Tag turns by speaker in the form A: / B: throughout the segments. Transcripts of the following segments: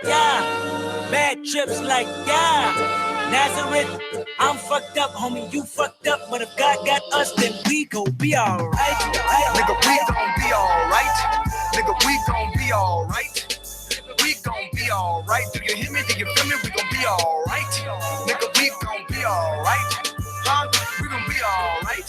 A: Yeah, bad trips like, yeah. Nazareth, I'm fucked up, homie, you fucked up. But if God got us, then we gon' be alright.
B: Nigga, we gon' be alright. Nigga, we gon' be alright. We gon' be alright. Do you hear me? Do you feel me? We gon' be alright. Nigga, we gon' be alright. Huh? We gon' be alright.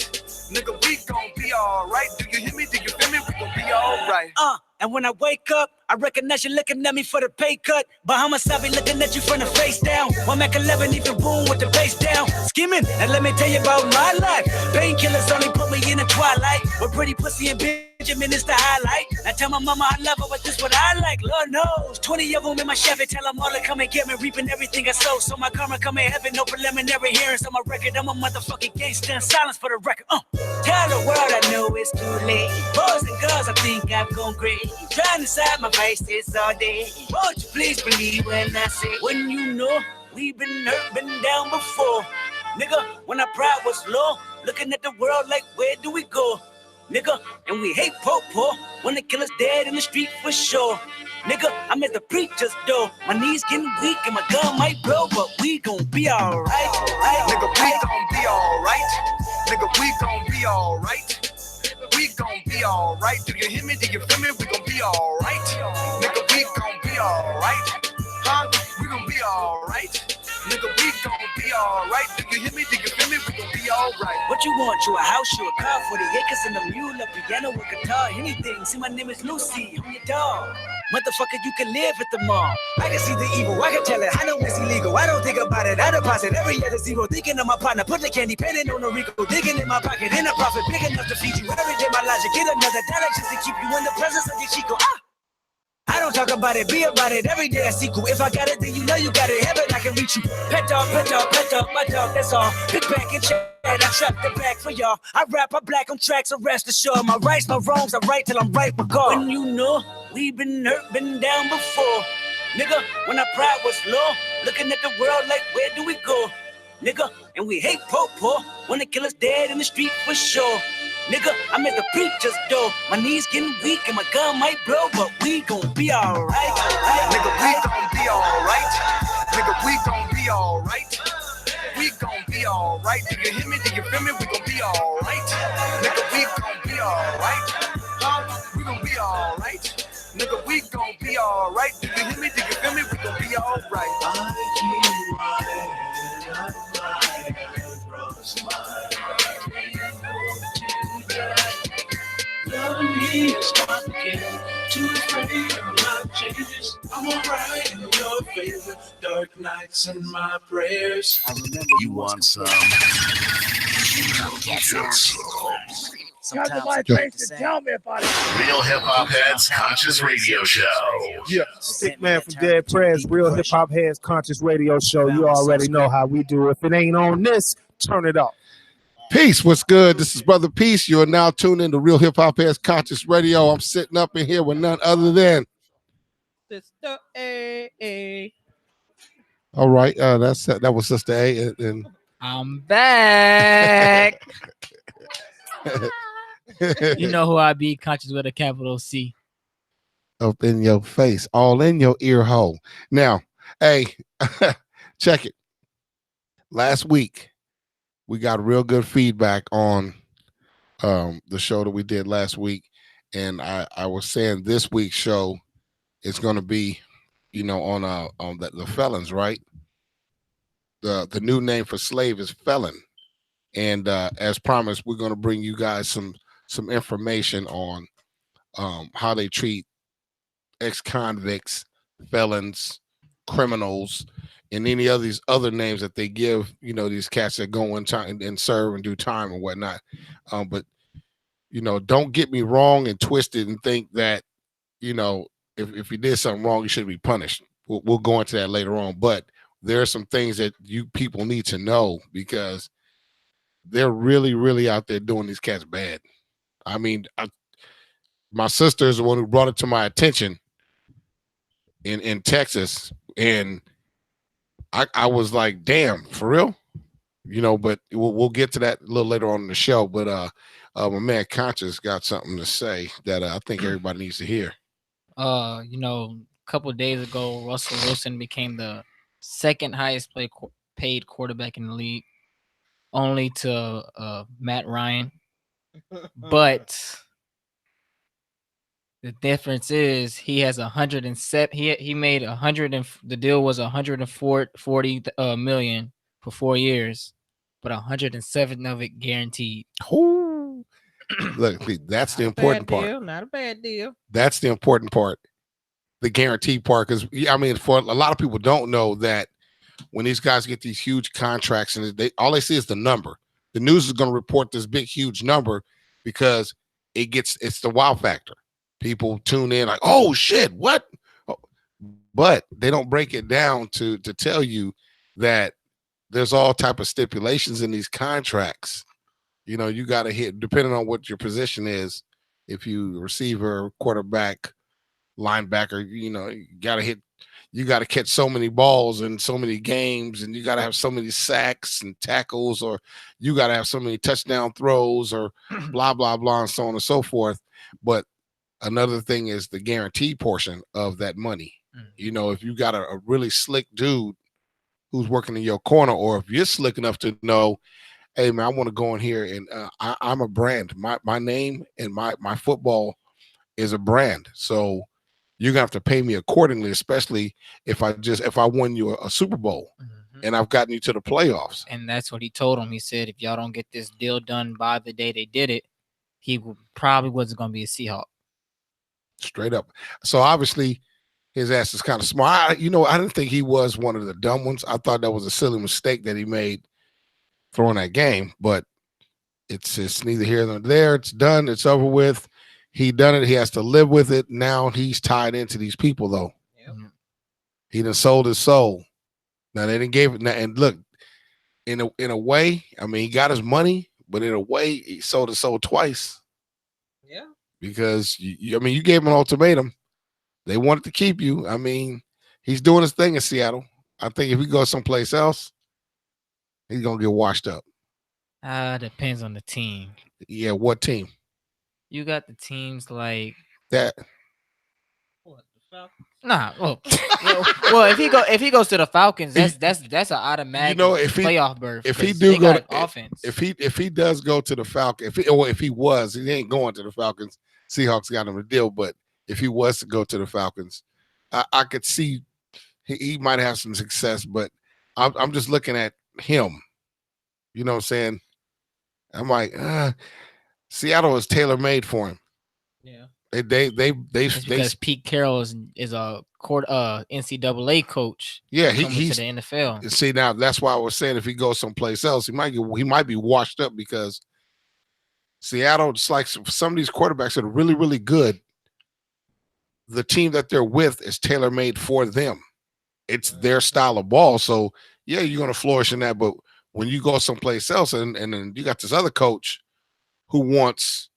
B: Nigga, we gon' be alright. Do you hear me? Do you feel me? We gon' be alright.
A: And when I wake up, I recognize you looking at me for the pay cut. Bahamas, I be looking at you from the face down. One Mac 11, even boom with the bass down. Skimming, and let me tell you about my life. Painkillers only put me in the twilight. With pretty pussy and Benjamin is the highlight. I tell my mama I love her, but this what I like. Lord knows, 20 of them in my Chevy. Tell them all to come and get me, reaping everything I sow. So my karma come in heaven, no preliminary hearings on my record. I'm a motherfucking gangster in silence for the record. Tell the world I know it's too late. Boys and girls, I think I've gone great. Trying to side my face this all day. Won't you please believe when I say, when you know we've been hurt, been down before. Nigga, when our pride was low, looking at the world like, where do we go? Nigga, and we hate po-po when the killer's dead in the street for sure. Nigga, I'm at the preacher's door. My knees getting weak and my gun might blow, but we gon' be alright.
B: Nigga, we gon' be alright. Nigga, we gon' be alright. We gon' be alright. Do you hear me? Do you feel me? We gon' be alright. Nigga, we gon' be alright. Huh? We gon' be alright. Nigga, we gon' be alright. Do you hear me? Do you feel me? We gon' be alright.
A: What you want? You a house, you a car, 40 acres and a mule, a piano, a guitar, anything. See, my name is Lucy, I'm your dog. Motherfucker, you can live at the mall. I can see the evil, I can tell it, I know it's illegal. I don't think about it, I deposit every year to zero. Thinking of my partner, put the candy, painting on the Rico. Digging in my pocket, in a profit, big enough to feed you. Every day my logic, get another dollar just to keep you in the presence of your Chico. I don't talk about it, be about it. Every day I sequel. If I got it, then you know you got it. Heaven, I can reach you. Pet dog, my dog, that's all. Big back and chat, I trap the back for y'all. I rap, I black on tracks, so rest assured. My rights, my wrongs, I right till I'm right with God. When you know we've been hurt, been down before. Nigga, when our pride was low, looking at the world like, where do we go? Nigga, and we hate po-po when the killer's dead in the street for sure. Nigga, I'm at the preacher's door. My knees getting weak and my gun might blow, but we gon' be alright.
B: Nigga, we gon' be alright. Nigga, we gon' be alright. We gon' be alright. Do you hear me? Do you feel me? We gon' be alright. Nigga, we gon' be alright. Huh? We gon' be alright. Nigga, we gon' be alright. Do you hear me? Do you feel me? We gon' be alright.
C: Loving me is complicated. Too afraid of my changes. I'm alright in your favor. Dark nights and my prayers.
A: I remember
D: You want some?
A: get some. Sometimes
E: my face to tell me about it.
D: Real Hip Hop Heads Conscious Radio Show.
E: Yeah, Sick Man from Dead Prez, Real Hip Hop Heads Conscious Radio Show. You already know how we do. If it ain't on this, turn it up.
F: Peace, what's good? This is Brother Peace. You are now tuned in to Real Hip Hop Heads Conscious Radio. I'm sitting up in here with none other than
G: Sister A.
F: all right. That was Sister A. And
G: I'm back. You know who I be, Conscious with a capital C.
F: Up in your face, all in your ear hole. Now, hey, check it. Last week, we got real good feedback on the show that we did last week, and I was saying this week's show is going to be, on the felons, right? The new name for slave is felon, and as promised, we're going to bring you guys some information on how they treat ex-convicts, felons, criminals, and any of these other names that they give, these cats that go in time and serve and do time and whatnot. But don't get me wrong and twisted and think that, if you did something wrong, you should be punished. We'll go into that later on. But there are some things that you people need to know because they're really, really out there doing these cats bad. I mean, my sister is the one who brought it to my attention in Texas, and I was like, damn, for real? But we'll get to that a little later on in the show. But my man Conscious got something to say that I think everybody needs to hear.
G: couple of days ago, Russell Wilson became the second highest paid quarterback in the league, only to Matt Ryan. But the difference is he has 107. He made 100 and the deal was 140 million for 4 years, but 107 of it guaranteed.
F: Ooh. Look, that's the important part.
G: Not a bad deal.
F: That's the important part. The guarantee part, because I mean, for a lot of people don't know that when these guys get these huge contracts and all they see is the number. The news is going to report this big, huge number because it's the wow factor. People tune in like, oh shit, what? Oh, but they don't break it down to tell you that there's all type of stipulations in these contracts. You know, you got to hit, depending on what your position is. If you receiver, quarterback, linebacker, you know, you got to catch so many balls in so many games, and you got to have so many sacks and tackles, or you got to have so many touchdown throws, or blah, blah, blah, and so on and so forth. But another thing is the guarantee portion of that money. You know, if you got a really slick dude who's working in your corner, or if you're slick enough to know, hey man, I want to go in here and I'm a brand. My name and my football is a brand. So you're gonna have to pay me accordingly, especially if I won you a Super Bowl and I've gotten you to the playoffs.
G: And that's what he told him. He said, if y'all don't get this deal done by the day they did it, he probably wasn't gonna be a Seahawk.
F: Straight up. So obviously his ass is kind of smart. I didn't think he was one of the dumb ones. I thought that was a silly mistake that he made throwing that game, but it's neither here nor there. It's done. It's over with. He done it. He has to live with it. Now he's tied into these people, though. Yep. He done sold his soul. Now they didn't give it. And look, in a way, I mean, he got his money, but in a way, he sold his soul twice.
G: Yeah.
F: Because you gave him an ultimatum. They wanted to keep you. I mean, he's doing his thing in Seattle. I think if he goes someplace else, he's gonna get washed up.
G: Depends on the team.
F: Yeah, what team?
G: You got the teams like
F: that.
G: What, the Falcons? Nah. Well, if he goes to the Falcons, that's an automatic playoff berth.
F: If he do go to
G: offense,
F: if he does go to the Falcons, he ain't going to the Falcons. Seahawks got him a deal, but if he was to go to the Falcons, I could see he might have some success. But I'm just looking at him. You know what I'm saying? I'm like, Seattle is tailor made for him.
G: Yeah.
F: Because
G: Pete Carroll is a NCAA coach.
F: Yeah,
G: he's to the NFL.
F: See, now that's why I was saying if he goes someplace else, he might be washed up, because Seattle, it's like some of these quarterbacks that are really, really good. The team that they're with is tailor made for them. It's their style of ball. So yeah, you're gonna flourish in that. But when you go someplace else, and then you got this other coach who wants,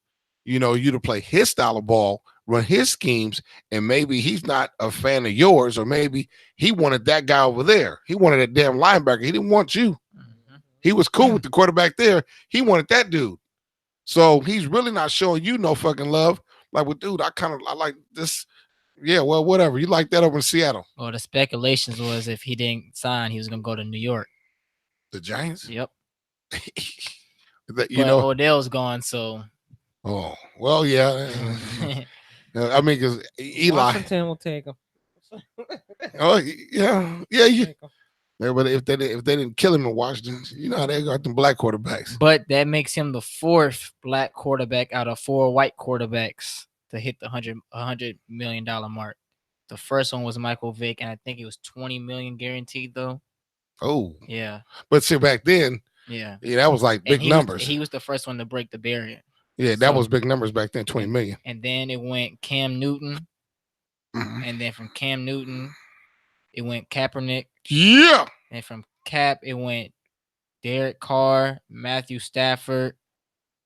F: you to play his style of ball, run his schemes, and maybe he's not a fan of yours, or maybe he wanted that guy over there. He wanted a damn linebacker. He didn't want you. He was cool with the quarterback there. He wanted that dude. So he's really not showing you no fucking love. Like, well, dude, I like this. Yeah, well, whatever. You like that over in Seattle.
G: Well, the speculations was if he didn't sign, he was going to go to New York.
F: The Giants?
G: Yep. Odell's gone, so.
F: Oh, well, yeah. I mean, because Eli.
H: Washington will take him.
F: Oh, yeah. But if they didn't kill him in Washington, you know how they got them black quarterbacks.
G: But that makes him the fourth black quarterback out of 4 white quarterbacks to hit the $100 million mark. The first one was Michael Vick, and I think it was $20 million guaranteed, though.
F: Oh,
G: yeah.
F: But see, back then, yeah, that was like big numbers.
G: He was the first one to break the barrier.
F: Yeah, that was big numbers back then, 20 million.
G: And then it went Cam Newton, and then from Cam Newton, it went Kaepernick.
F: Yeah.
G: And from Cap, it went Derek Carr, Matthew Stafford.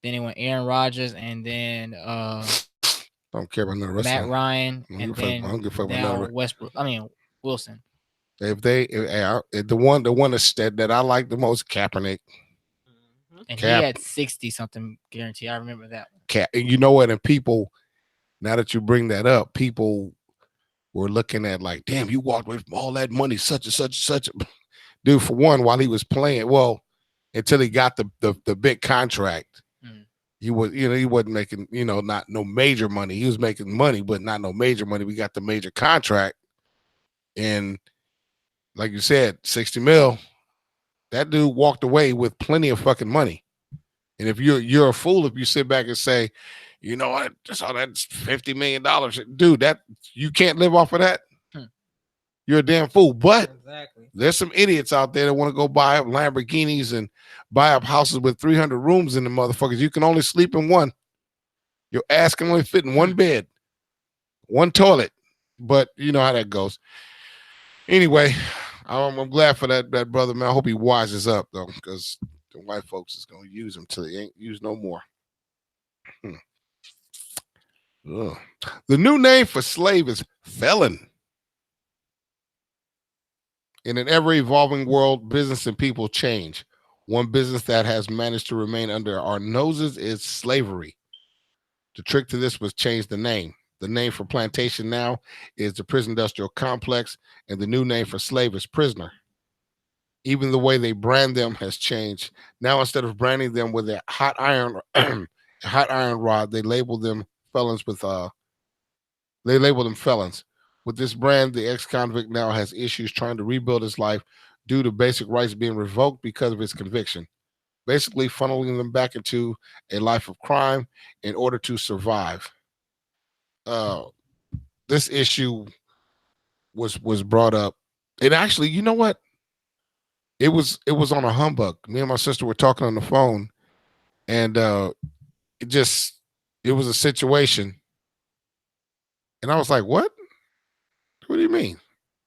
G: Then it went Aaron Rodgers, and then
F: I don't care about the rest
G: Matt
F: of
G: Ryan, and then Westbrook. Wilson.
F: If the one that I like the most, Kaepernick.
G: And he had 60 something guarantee. I remember that one.
F: And you know what? And people, now that you bring that up, people were looking at like, damn, you walked away from all that money, such and such and such. Dude, for one, while he was playing, well, until he got the big contract, he was, he wasn't making, not no major money. He was making money, but not no major money. We got the major contract, and like you said, 60 mil. That dude walked away with plenty of fucking money. And if you're a fool if you sit back and say, what, that's $50 million, dude. That you can't live off of that. You're a damn fool. But there's some idiots out there that want to go buy up Lamborghinis and buy up houses with 300 rooms in the motherfuckers. You can only sleep in one. Your ass can only fit in one bed, one toilet. But you know how that goes. Anyway, I'm glad for that brother, man. I hope he wises up, though, because the white folks is going to use him till he ain't used no more. The new name for slave is felon. In an ever-evolving world, business and people change. One business that has managed to remain under our noses is slavery. The trick to this was change the name. The name for plantation now is the prison industrial complex, and the new name for slave is prisoner. Even the way they brand them has changed. Now, instead of branding them with a hot iron rod, they label them felons felons. With this brand, the ex-convict now has issues trying to rebuild his life due to basic rights being revoked because of his conviction, basically funneling them back into a life of crime in order to survive. This issue was brought up. It actually, you know what? It was on a humbug. Me and my sister were talking on the phone, and it was a situation. And I was like, what? What do you mean?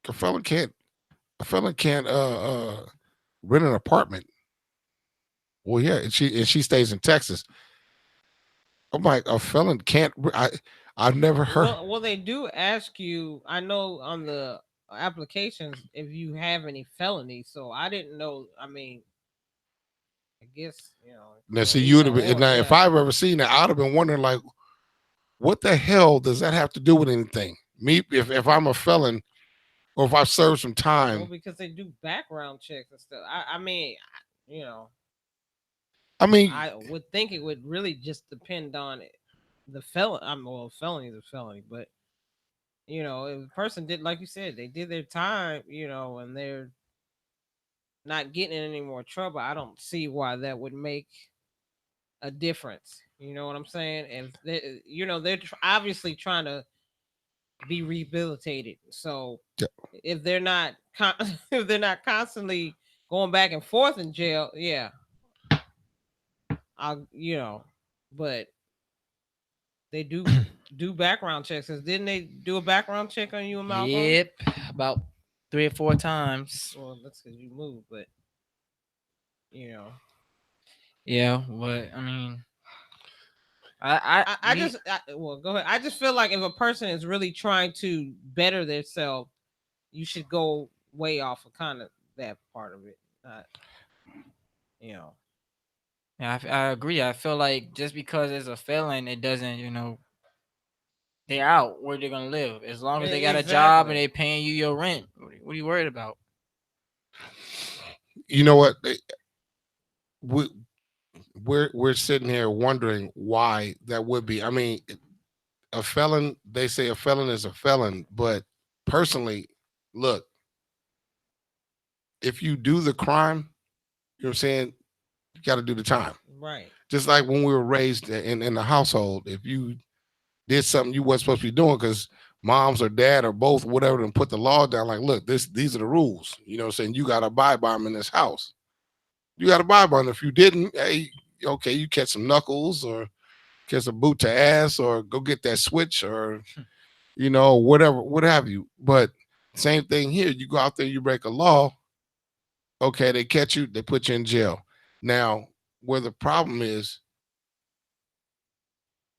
F: A felon can't rent an apartment. Well, yeah, and she stays in Texas. I'm like, a felon can't. I've never heard.
H: Well, they do ask you. I know on the applications if you have any felonies. So I didn't know. I mean, I guess
F: Now, see, you would have been. Now, if I've ever seen that, I'd have been wondering, like, what the hell does that have to do with anything? Me, if I'm a felon, or if I serve some time.
H: Well, because they do background checks and stuff. I mean, I would think it would really just depend on it. The felon. Well, felony is a felony, but if a person did, like you said, they did their time, and they're not getting in any more trouble, I don't see why that would make a difference. You know what I'm saying? And they're obviously trying to be rehabilitated. So if they're not constantly going back and forth in jail, yeah, but they do background checks. Didn't they do a background check on you and Malcolm?
G: Yep, about 3 or 4 times.
H: Well, that's because you moved, but
G: yeah, but I mean,
H: well, go ahead. I just feel like if a person is really trying to better themselves, you should go way off of kind of that part of it.
G: Yeah, I agree. I feel like just because it's a felon, it doesn't, they're out where they're gonna live. As long as they got a job and they paying you your rent, what are you worried about?
F: You know what? We're sitting here wondering why that would be. I mean, a felon, they say a felon is a felon, but personally, look, if you do the crime, you know what I'm saying, you got to do the time.
H: Right. Just
F: like when we were raised in the household, if you did something you weren't supposed to be doing because moms or dad or both, whatever, and put the law down, like, look, these are the rules. You know what I'm saying? You got to abide by them in this house. You got to abide by them. If you didn't, hey, okay, you catch some knuckles or catch a boot to ass or go get that switch or, whatever, what have you. But same thing here. You go out there, you break a law. Okay, they catch you, they put you in jail. Now, where the problem is,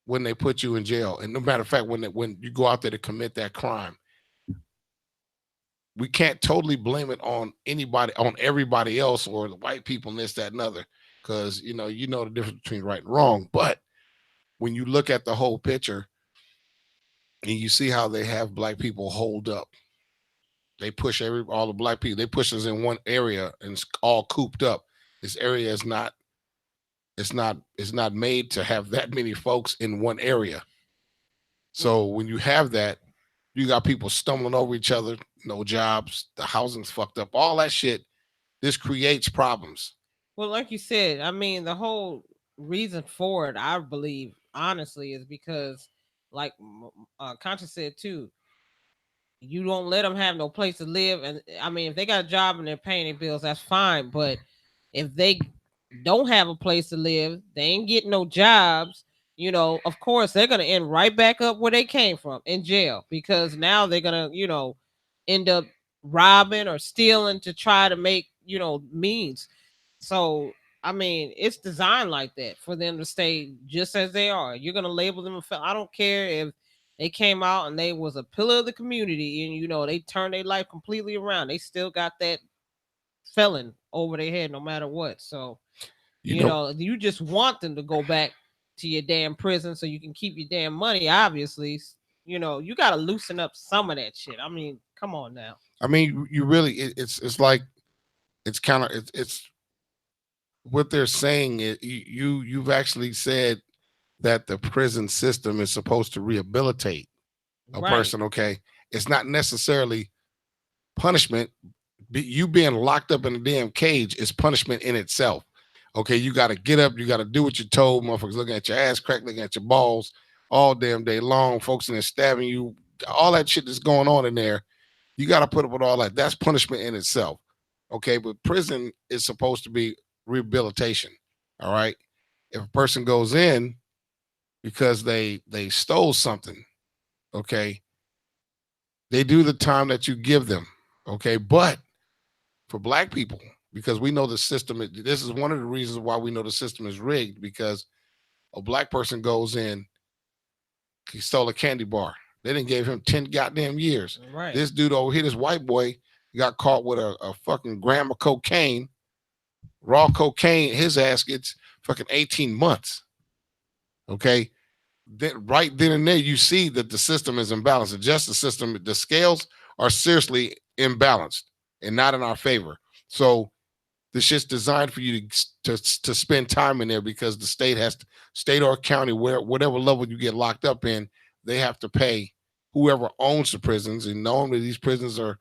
F: when they put you in jail, and no matter of fact, when you go out there to commit that crime, we can't totally blame it on everybody else or the white people and this, that, and other, because you know the difference between right and wrong. But when you look at the whole picture, and you see how they have black people hold up. They push all the black people. They push us in one area and it's all cooped up. This area is not. It's not made to have that many folks in one area. So when you have that, you got people stumbling over each other, no jobs, the housing's fucked up, all that shit. This creates problems.
H: Well, like you said, I mean, the whole reason for it, I believe, honestly, is because, like Conscious said too, you don't let them have no place to live. And I mean, if they got a job and they're paying their bills, that's fine. But if they don't have a place to live, they ain't getting no jobs. Of course, they're gonna end right back up where they came from, in jail, because now they're gonna, end up robbing or stealing to try to make, means. So I mean, it's designed like that for them to stay just as they are. You're gonna label them a felon. I don't care if they came out and they was a pillar of the community and they turned their life completely around. They still got that felon over their head no matter what. So you just want them to go back to your damn prison so you can keep your damn money. Obviously, you got to loosen up some of that shit. I mean, come on now.
F: I mean, you really it's like it's kind of it's what they're saying is you've actually said that the prison system is supposed to rehabilitate a person. Okay, it's not necessarily punishment. You being locked up in a damn cage is punishment in itself. Okay, you got to get up, you got to do what you're told. Motherfuckers looking at your ass crack, looking at your balls all damn day long. Folks in there stabbing you, all that shit that's going on in there. You got to put up with all that. That's punishment in itself. Okay, but prison is supposed to be rehabilitation. All right, if a person goes in because they stole something, okay, they do the time that you give them. Okay, but for black people, because we know the system, this is one of the reasons why we know the system is rigged, because a black person goes in, he stole a candy bar. They didn't give him 10 goddamn years.
H: Right.
F: This dude over here, this white boy, got caught with a fucking gram of cocaine, raw cocaine. His ass gets fucking 18 months. Okay. Right then and there, you see that the system is imbalanced. The justice system, the scales are seriously imbalanced and not in our favor. So this shit's designed for you to spend time in there, because the state or county, whatever level you get locked up in, they have to pay whoever owns the prisons. And normally these prisons are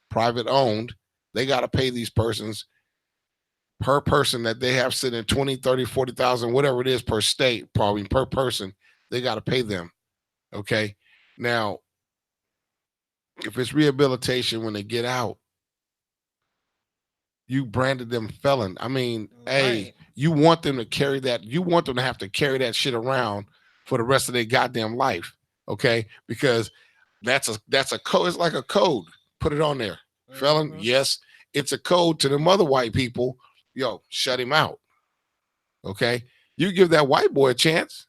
F: private owned. They got to pay these persons per person that they have sitting 20, 30, 40,000, whatever it is per state, probably per person. They got to pay them. Okay. Now, if it's rehabilitation when they get out, you branded them felon. I mean, hey, you want them to carry that. You want them to have to carry that shit around for the rest of their goddamn life. Okay. Because that's a code. It's like a code. Put it on there. Felon. Yes. It's a code to them other white people. Yo, shut him out. Okay. You give that white boy a chance.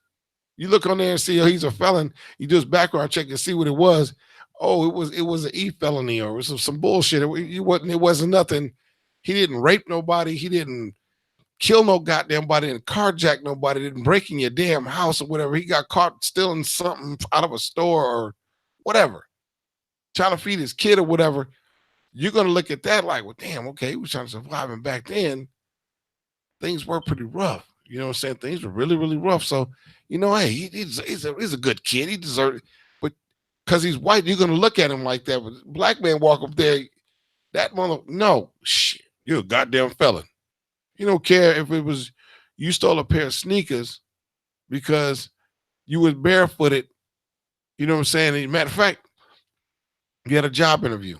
F: You look on there and see, oh, he's a felon. You do his background check and see what it was. Oh, it was an E felony, or it was some bullshit. It wasn't nothing. He didn't rape nobody. He didn't kill no goddamn body, didn't carjack nobody, didn't break in your damn house or whatever. He got caught stealing something out of a store or whatever, trying to feed his kid or whatever. You're going to look at that like, well, damn, okay, he was trying to survive. And back then, things were pretty rough. You know what I'm saying? Things were really, really rough. So, hey, he's a good kid. He deserved it. But because he's white, you're going to look at him like that. But black man walk up there, that mother, no, shit. You're a goddamn felon. You don't care if it was you stole a pair of sneakers because you was barefooted. You know what I'm saying? As a matter of fact, you had a job interview,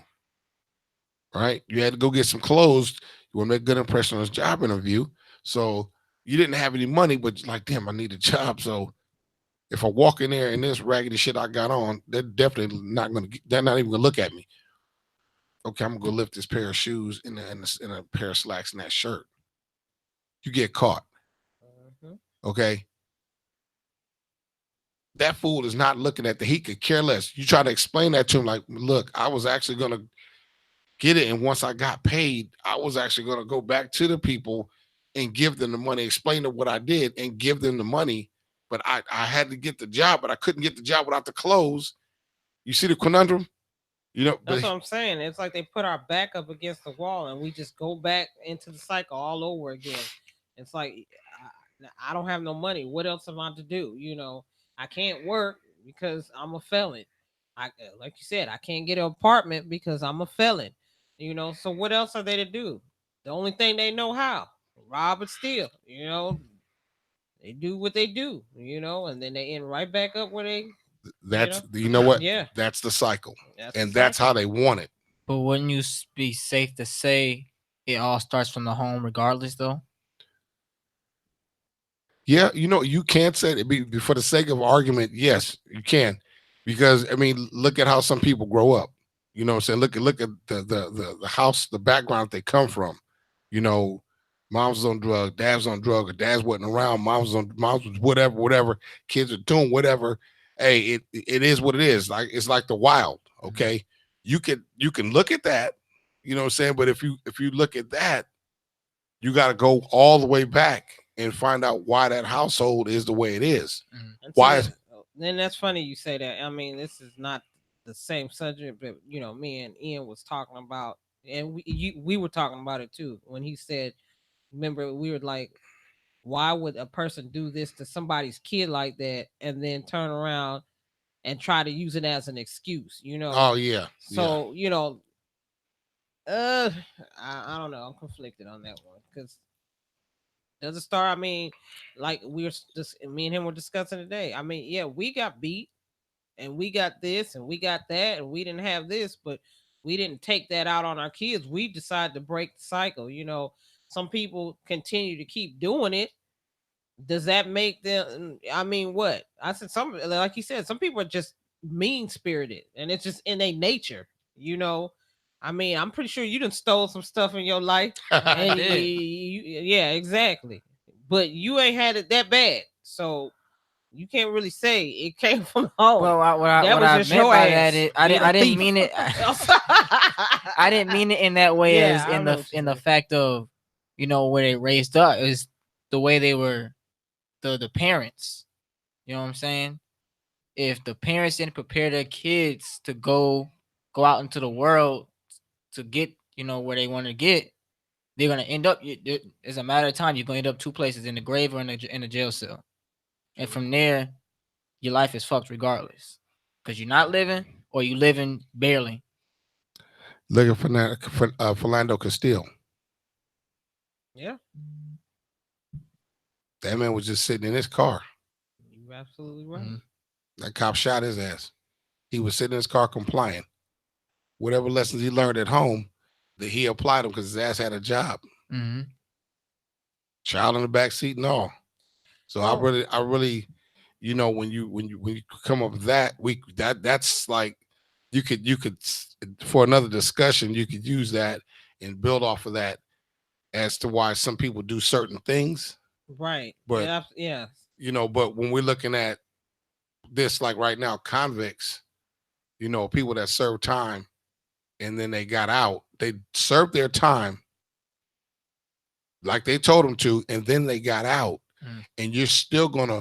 F: right? You had to go get some clothes. You want to make a good impression on this job interview. So you didn't have any money, but you're like, damn, I need a job. So if I walk in there and this raggedy shit I got on, they're definitely not going to, they're not even going to look at me. Okay, I'm gonna go lift this pair of shoes in a pair of slacks and that shirt. You get caught. Okay. That fool is not looking at he could care less. You try to explain that to him, like, look, I was actually gonna get it, and once I got paid, I was actually gonna go back to the people and give them the money, explain to what I did and give them the money. But I had to get the job, but I couldn't get the job without the clothes. You see the conundrum? You know,
H: That's what I'm saying. It's like they put our back up against the wall and we just go back into the cycle all over again. It's like I don't have no money. What else am I to do? You know, I can't work because I'm a felon. I like you said, I can't get an apartment because I'm a felon. You know, so what else are they to do? The only thing they know how rob and steal. You know, they do what they do. You know, and then they end right back up where they.
F: that's you know what?
H: Yeah,
F: That's the cycle,
H: that's
F: and
H: the
F: that's
H: cycle.
F: how they want it.
G: But wouldn't you be safe to say it all starts from the home, regardless, though?
F: Yeah, you know, you can't say it for the sake of argument. Yes, you can, because I mean, look at how some people grow up. You know what I'm saying? Look at the house, the background they come from. You know, mom's was on drug, dad's on drug, or dad's wasn't around, mom's was whatever, kids are doing whatever. Hey, it is what it is. Like it's like the wild. Okay. You can look at that, you know what I'm saying? But if you look at that, you got to go all the way back and find out why that household is the way it is.
H: And
F: Why
H: see, then that's funny you say that. I mean, this is not the same subject, but you know, me and Ian was talking about, and we were talking about it too when he said, remember, we were like, why would a person do this to somebody's kid like that, and then turn around and try to use it as an excuse? You know?
F: Oh yeah.
H: So you know, I don't know. I'm conflicted on that one because does it start? I mean, like we were just me and him were discussing today. I mean, yeah, we got beat and we got this and we got that and we didn't have this, but we didn't take that out on our kids. We decided to break the cycle. You know, some people continue to keep doing it. Does that make them? I mean, what I said, some like you said, some people are just mean spirited and it's just in their nature. You know, I mean, I'm pretty sure you done stole some stuff in your life. And
G: did.
H: yeah, exactly. But you ain't had it that bad, so you can't really say it came from home.
G: Well, what I
H: just
G: meant
H: your
G: by
H: ass
G: that is
H: being a
G: I didn't
H: thief.
G: mean it. I didn't mean it in that way
H: Yeah,
G: as
H: I
G: in
H: know
G: the
H: what you're
G: in the
H: saying.
G: fact of, you know, where they raised up is the way they were, the parents. You know what I'm saying? If the parents didn't prepare their kids to go out into the world to get, you know, where they want to get, they're gonna end up. It's a matter of time. You're gonna end up two places: in the grave or in the jail cell. And from there, your life is fucked regardless, because you're not living or you living barely.
F: Look at Philando Castile.
H: Yeah,
F: That man was just sitting in his car.
H: you're absolutely right.
G: Mhm.
F: That cop shot his ass. He was sitting in his car complying. Whatever lessons he learned at home, that he applied them because his ass had a job.
G: Mm-hmm.
F: Child in the back seat and all. So I really, you know, when you come up with that, that's like you could for another discussion, you could use that and build off of that as to why some people do certain things.
H: Right.
F: But
H: yeah.
F: you know, but when we're looking at this, like right now, convicts, you know, people that serve time and then they got out, they served their time like they told them to, and then they got out, and you still got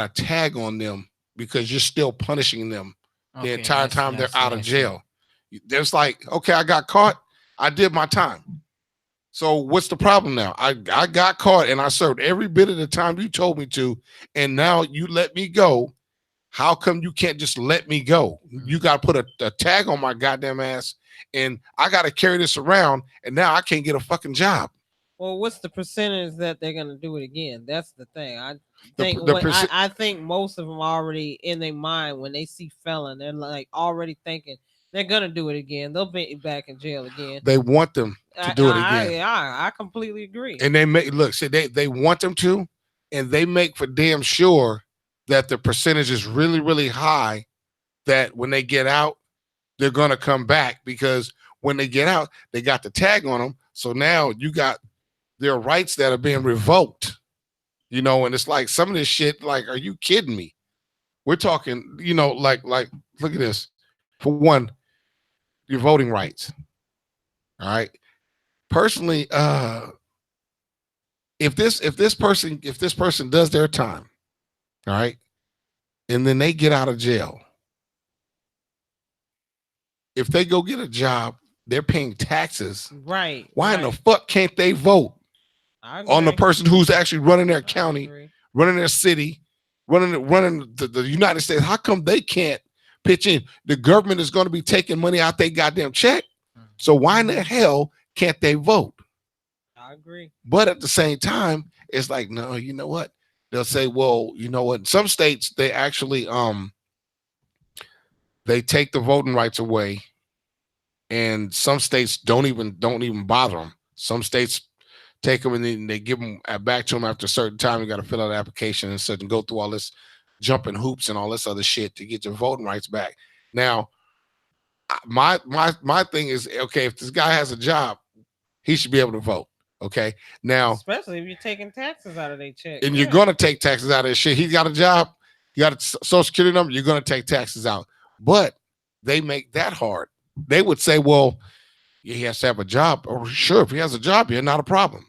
F: a tag on them because you're still punishing them the entire time they're out of jail. There's like, okay, I got caught, I did my time. So what's the problem now? I got caught and I served every bit of the time you told me to, and now you let me go. How come you can't just let me go? You got to put a tag on my goddamn ass, and I got to carry this around, and now I can't get a fucking job.
H: Well, what's the percentage that they're gonna do it again? That's the thing. I think I think most of them already in their mind when they see Felon, they're like already thinking they're gonna do it again. They'll be back in jail again.
F: They want them to do it again.
H: I completely agree.
F: And they they want them to, and they make for damn sure that the percentage is really, really high, that when they get out, they're gonna come back, because when they get out, they got the tag on them. So now you got their rights that are being revoked, you know, and it's like some of this shit, like, are you kidding me? We're talking, you know, like look at this. For one, your voting rights. All right. Personally, if this person does their time, all right, and then they get out of jail, if they go get a job, they're paying taxes.
H: Right.
F: Why in
H: right.
F: the fuck can't they vote
H: I
F: on the
H: agree.
F: person who's actually running their
H: I
F: county,
H: agree.
F: running their city, running the United States? How come they can't pitch in? The government is going to be taking money out their goddamn check. So why in the hell can't they vote?
H: I agree.
F: But at the same time, it's like, no, you know what? They'll say, well, you know what? In some states, they actually they take the voting rights away, and some states don't even bother them. Some states take them and then they give them back to them after a certain time. You got to fill out an application and such and go through all this jumping hoops and all this other shit to get your voting rights back. Now, my thing is, okay, if this guy has a job, he should be able to vote. Okay, now
H: Especially if you're taking taxes out of their check.
F: and you're gonna take taxes out of this shit. He's got a job, you got a social security number, you're gonna take taxes out. But they make that hard. They would say, well, he has to have a job. Or sure, if he has a job here, not a problem.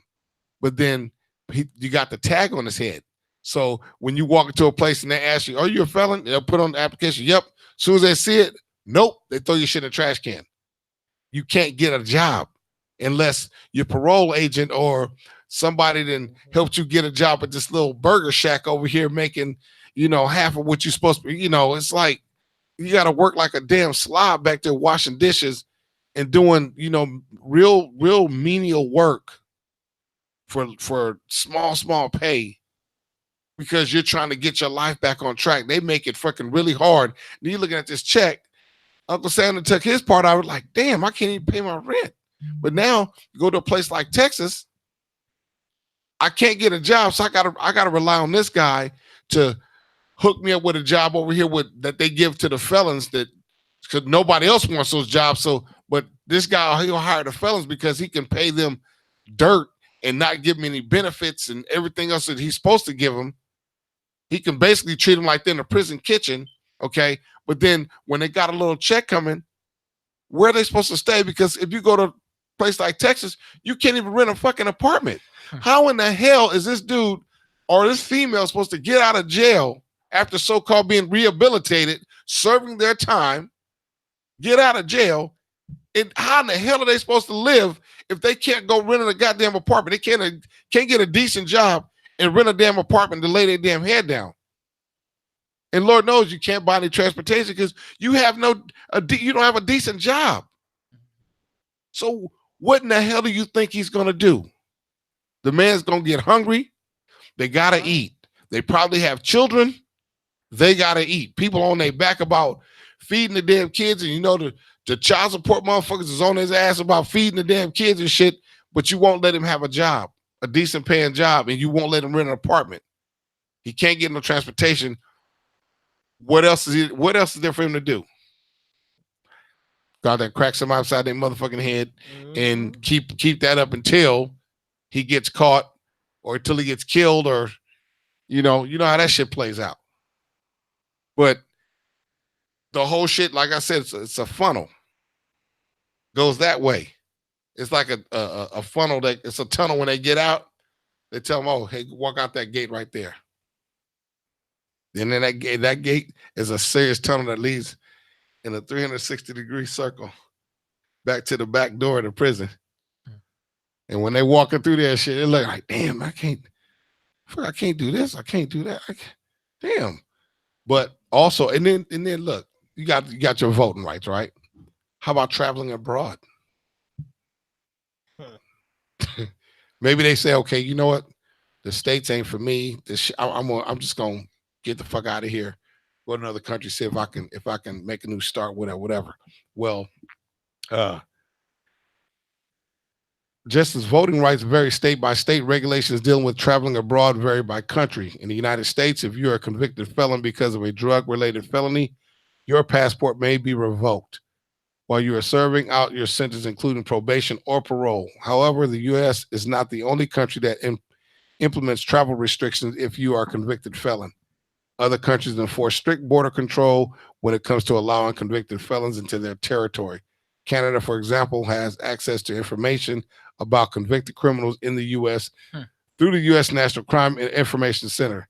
F: But then you got the tag on his head. So when you walk into a place and they ask you, are you a felon? They'll put on the application, yep. As soon as they see it, nope, they throw your shit in the trash can. You can't get a job unless your parole agent or somebody then helped you get a job at this little burger shack over here making, half of what you're supposed to be. It's like you got to work like a damn slob back there washing dishes and doing, real menial work for small pay because you're trying to get your life back on track. They make it freaking really hard. And you're looking at this check. Uncle Santa took his part. I was like, damn, I can't even pay my rent. But now you go to a place like Texas, I can't get a job, so I gotta rely on this guy to hook me up with a job over here that they give to the felons that because nobody else wants those jobs. So, but this guy he'll hire the felons because he can pay them dirt and not give them any benefits and everything else that he's supposed to give them. He can basically treat them like they're in a prison kitchen, okay? But then when they got a little check coming, where are they supposed to stay? Because if you go to a place like Texas, you can't even rent a fucking apartment. How in the hell is this dude or this female supposed to get out of jail after so-called being rehabilitated, serving their time, get out of jail? How in the hell are they supposed to live if they can't go rent a goddamn apartment? They can't get a decent job and rent a damn apartment to lay their damn head down. And Lord knows you can't buy any transportation because you don't have a decent job. So what in the hell do you think he's going to do? The man's going to get hungry. They got to eat. They probably have children. They got to eat. People on their back about feeding the damn kids. And the child support motherfuckers is on his ass about feeding the damn kids and shit, but you won't let him have a job, a decent paying job, and you won't let him rent an apartment. He can't get no transportation. What else is there for him to do? Got that crack somebody upside their motherfucking head and keep that up until he gets caught or until he gets killed or you know how that shit plays out. But the whole shit, like I said, it's a funnel. Goes that way. It's like a funnel it's a tunnel. When they get out, they tell them, oh, hey, walk out that gate right there. And then that gate is a serious tunnel that leads in a 360-degree circle back to the back door of the prison. And when they walking through that shit, they look like, damn, I can't do this. I can't do that. Damn. But also, and then look, you got your voting rights, right? How about traveling abroad? Maybe they say, okay, you know what? The States ain't for me. I'm just gonna get the fuck out of here, go to another country, see if I can make a new start, whatever. Well, just as voting rights vary state by state, regulations dealing with traveling abroad vary by country. In the United States, if you're a convicted felon because of a drug-related felony, your passport may be revoked while you are serving out your sentence, including probation or parole. However, the U.S. is not the only country that implements travel restrictions if you are a convicted felon. Other countries enforce strict border control when it comes to allowing convicted felons into their territory. Canada, for example, has access to information about convicted criminals in the U.S. through the U.S. National Crime Information Center.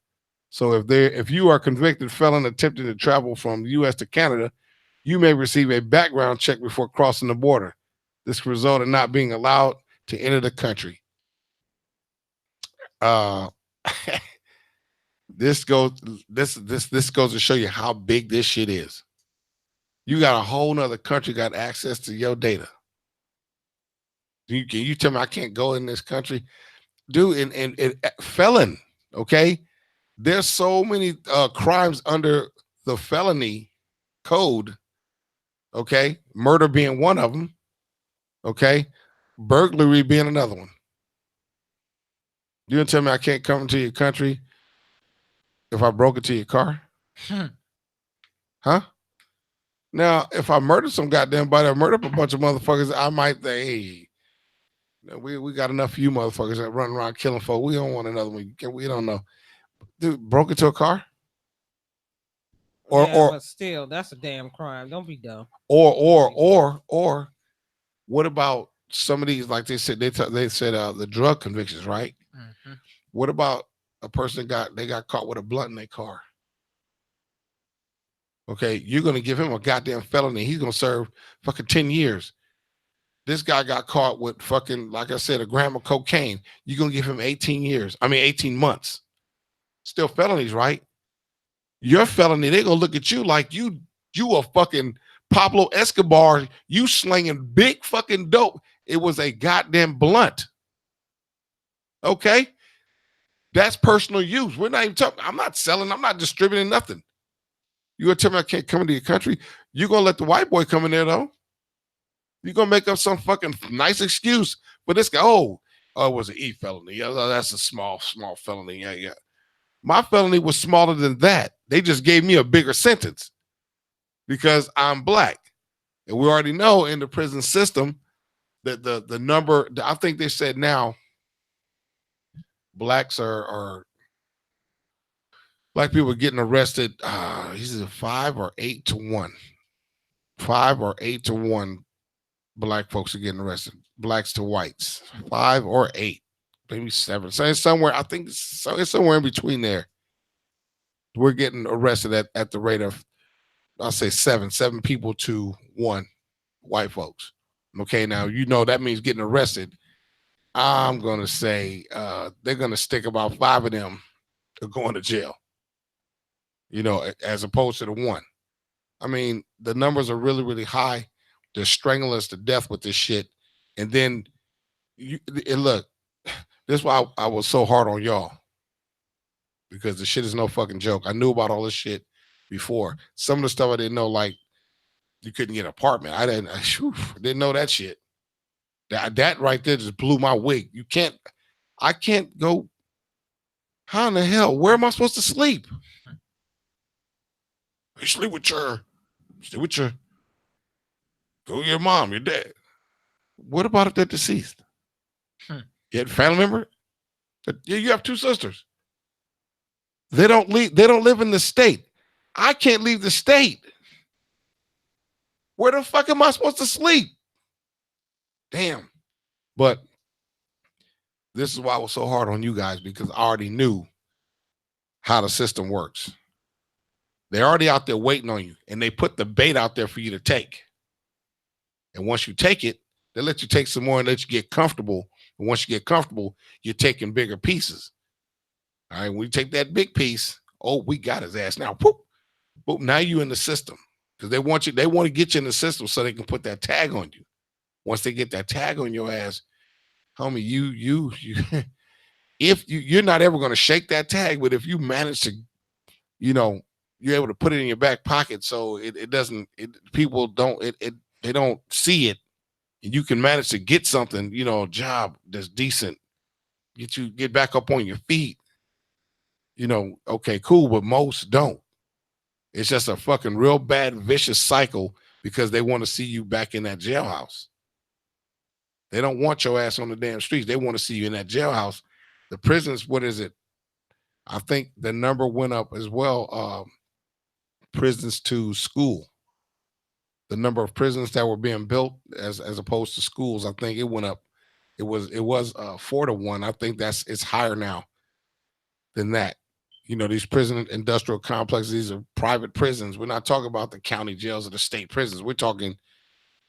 F: So if you are a convicted felon attempting to travel from the U.S. to Canada, You may receive a background check before crossing the border. This could result in not being allowed to enter the country. Uh, this goes to show you how big this shit is. You got a whole nother country got access to your data. You tell me I can't go in this country, dude? And felon, okay? There's so many crimes under the felony code. Okay, murder being one of them. Okay, burglary being another one. You gonna tell me I can't come into your country if I broke into your car? Huh? Now, if I murdered some goddamn body, I murdered a bunch of motherfuckers, I might say, hey, we got enough of you motherfuckers that run around killing folk. We don't want another one. We don't know. Dude, broke into a car?
H: But still, that's a damn crime. Don't be dumb.
F: Or what about some of these, like they said, the drug convictions, right?
G: Mm-hmm.
F: What about a person got caught with a blunt in their car? Okay, you're gonna give him a goddamn felony. He's gonna serve fucking 10 years. This guy got caught with fucking, like I said, a gram of cocaine. You're gonna give him 18 months. Still felonies, right? Your felony, they're gonna look at you like you a fucking Pablo Escobar, you slinging big fucking dope. It was a goddamn blunt. Okay? That's personal use. We're not even talking, I'm not selling, I'm not distributing nothing. You gonna tell me I can't come into your country? You're gonna let the white boy come in there though. You're gonna make up some fucking nice excuse for this guy. Oh, it was an E felony. Yeah, that's a small felony. Yeah. My felony was smaller than that. They just gave me a bigger sentence because I'm black. And we already know in the prison system that the number, I think they said now, blacks are black people are getting arrested. Is it 5 or 8 to 1? 5 or 8 to 1 black folks are getting arrested. Blacks to whites. 5 or 8. Maybe 7. So it's somewhere, I think it's somewhere in between there. We're getting arrested at the rate of, I'll say 7 people to 1 white folks. Okay, now you know that means getting arrested. I'm gonna say they're gonna stick about 5 of them to going to jail. You know, as opposed to the 1. I mean, the numbers are really, really high. They're strangling us to death with this shit. And then look, this is why I was so hard on y'all. Because the shit is no fucking joke. I knew about all this shit before. Some of the stuff I didn't know, like you couldn't get an apartment. I didn't know that shit. That right there just blew my wig. I can't go. How in the hell? Where am I supposed to sleep? You sleep with your go with your mom, your dad. What about if they're deceased? You had a family member? You have 2 sisters. They don't live in the state. I can't leave the state. Where the fuck am I supposed to sleep? Damn. But this is why I was so hard on you guys, because I already knew how the system works. They're already out there waiting on you, and they put the bait out there for you to take. And once you take it, they let you take some more and let you get comfortable. And once you get comfortable, you're taking bigger pieces. All right, when you take that big piece, oh, we got his ass now. Poop, poop. Now you in the system because they want to get you in the system so they can put that tag on you. Once they get that tag on your ass, homie, you if you're not ever going to shake that tag, but if you manage to, you're able to put it in your back pocket so people don't see it, and you can manage to get something, a job that's decent, get back up on your feet. Okay, cool, but most don't. It's just a fucking real bad, vicious cycle because they want to see you back in that jailhouse. They don't want your ass on the damn streets. They want to see you in that jailhouse. The prisons, what is it? I think the number went up as well. Prisons to school. The number of prisons that were being built as opposed to schools, I think it went up. It was 4 to 1. I think it's higher now than that. You know, these prison industrial complexes, these are private prisons. We're not talking about the county jails or the state prisons. We're talking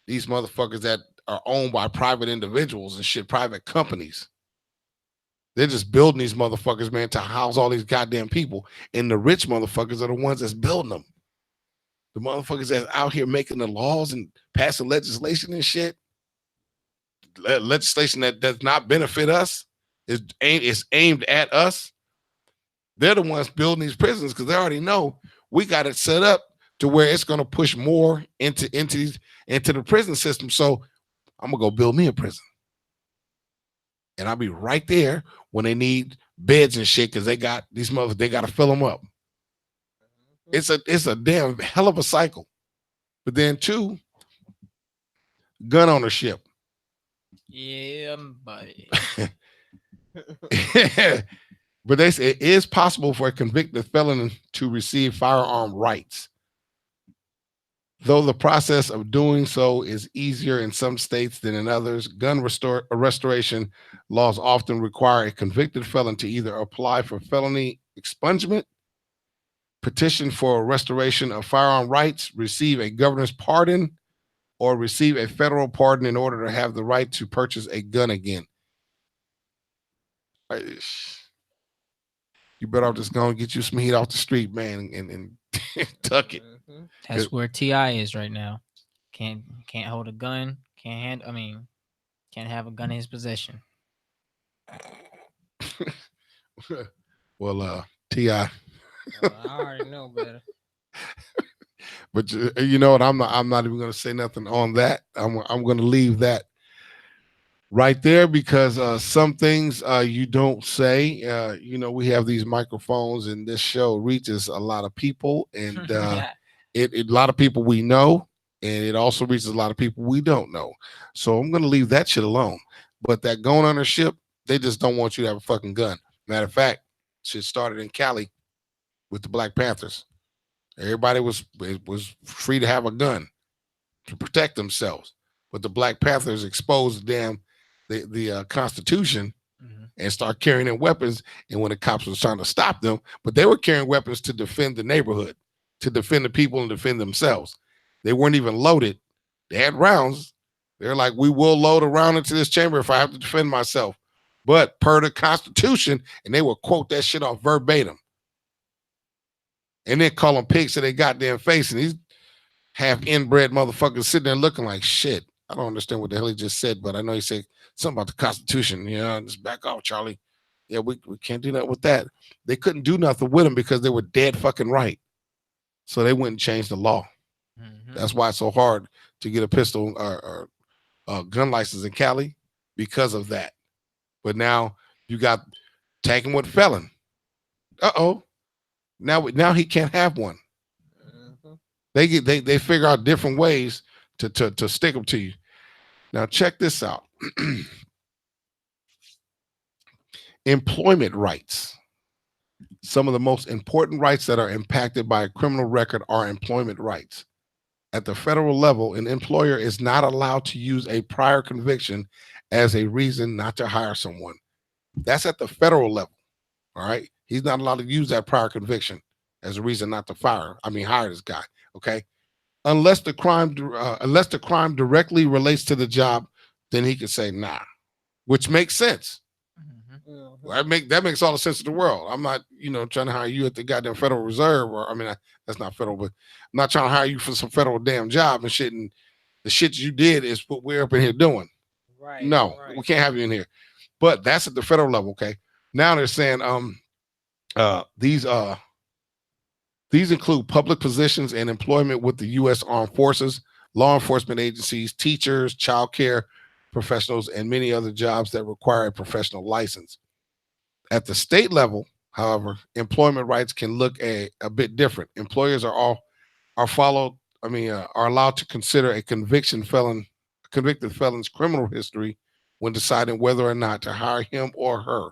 F: these motherfuckers that are owned by private individuals and shit, private companies. They're just building these motherfuckers, man, to house all these goddamn people. And the rich motherfuckers are the ones that's building them. The motherfuckers that's out here making the laws and passing legislation and shit. Legislation that does not benefit us, is aimed at us. They're the ones building these prisons because they already know we got it set up to where it's going to push more into the prison system. So I'm gonna go build me a prison, and I'll be right there when they need beds and shit because they got these mothers. They got to fill them up. It's a damn hell of a cycle. But then two, gun ownership.
G: Yeah, buddy.
F: But they say it is possible for a convicted felon to receive firearm rights. Though the process of doing so is easier in some states than in others, gun restoration laws often require a convicted felon to either apply for felony expungement, petition for restoration of firearm rights, receive a governor's pardon, or receive a federal pardon in order to have the right to purchase a gun again. You better just go and get you some heat off the street, man, and tuck it.
G: That's where T.I. is right now. Can't hold a gun. Can't have a gun in his possession.
F: Well, T.I.
H: I already know better.
F: But you know what? I'm not even going to say nothing on that. I'm going to leave that right there because some things you don't say. You know, we have these microphones, and this show reaches a lot of people, and a lot of people we know, and it also reaches a lot of people we don't know. So I'm going to leave that shit alone. But that gun ownership, they just don't want you to have a fucking gun. Matter of fact, shit started in Cali with the Black Panthers. Everybody was free to have a gun to protect themselves, but the Black Panthers exposed the Constitution and start carrying in weapons. And when the cops was trying to stop them, but they were carrying weapons to defend the neighborhood, to defend the people and defend themselves. They weren't even loaded. They had rounds. They're like, we will load a round into this chamber if I have to defend myself. But per the Constitution, and they will quote that shit off verbatim. And then call them pigs to their goddamn face. And these half inbred motherfuckers sitting there looking like shit. I don't understand what the hell he just said, but I know he said something about the Constitution. Yeah, just back off, Charlie. Yeah, we can't do that with that. They couldn't do nothing with them because they were dead fucking right. So they wouldn't change the law. That's why it's so hard to get a pistol or gun license in Cali because of that. But now you got tagging with felon. Now he can't have one. They figure out different ways to stick them to you. Now check this out. Employment rights. Some of the most important rights that are impacted by a criminal record are employment rights. At the federal level, an employer is not allowed to use a prior conviction as a reason not to hire someone. That's at the federal level. All right. He's not allowed to use that prior conviction as a reason not to hire this guy. Okay. Unless the crime directly relates to the job, then he could say nah, which makes sense. That makes all the sense in the world. I'm not, trying to hire you at the goddamn Federal Reserve, that's not federal, but I'm not trying to hire you for some federal damn job and shit. And the shit you did is what we're up in here doing. Right. No, we can't have you in here. But that's at the federal level. Okay. Now they're saying these include public positions and employment with the U.S. Armed Forces, law enforcement agencies, teachers, child care professionals, and many other jobs that require a professional license. At the state level, however, employment rights can look a bit different. Employers are allowed to consider a convicted felon's criminal history when deciding whether or not to hire him or her.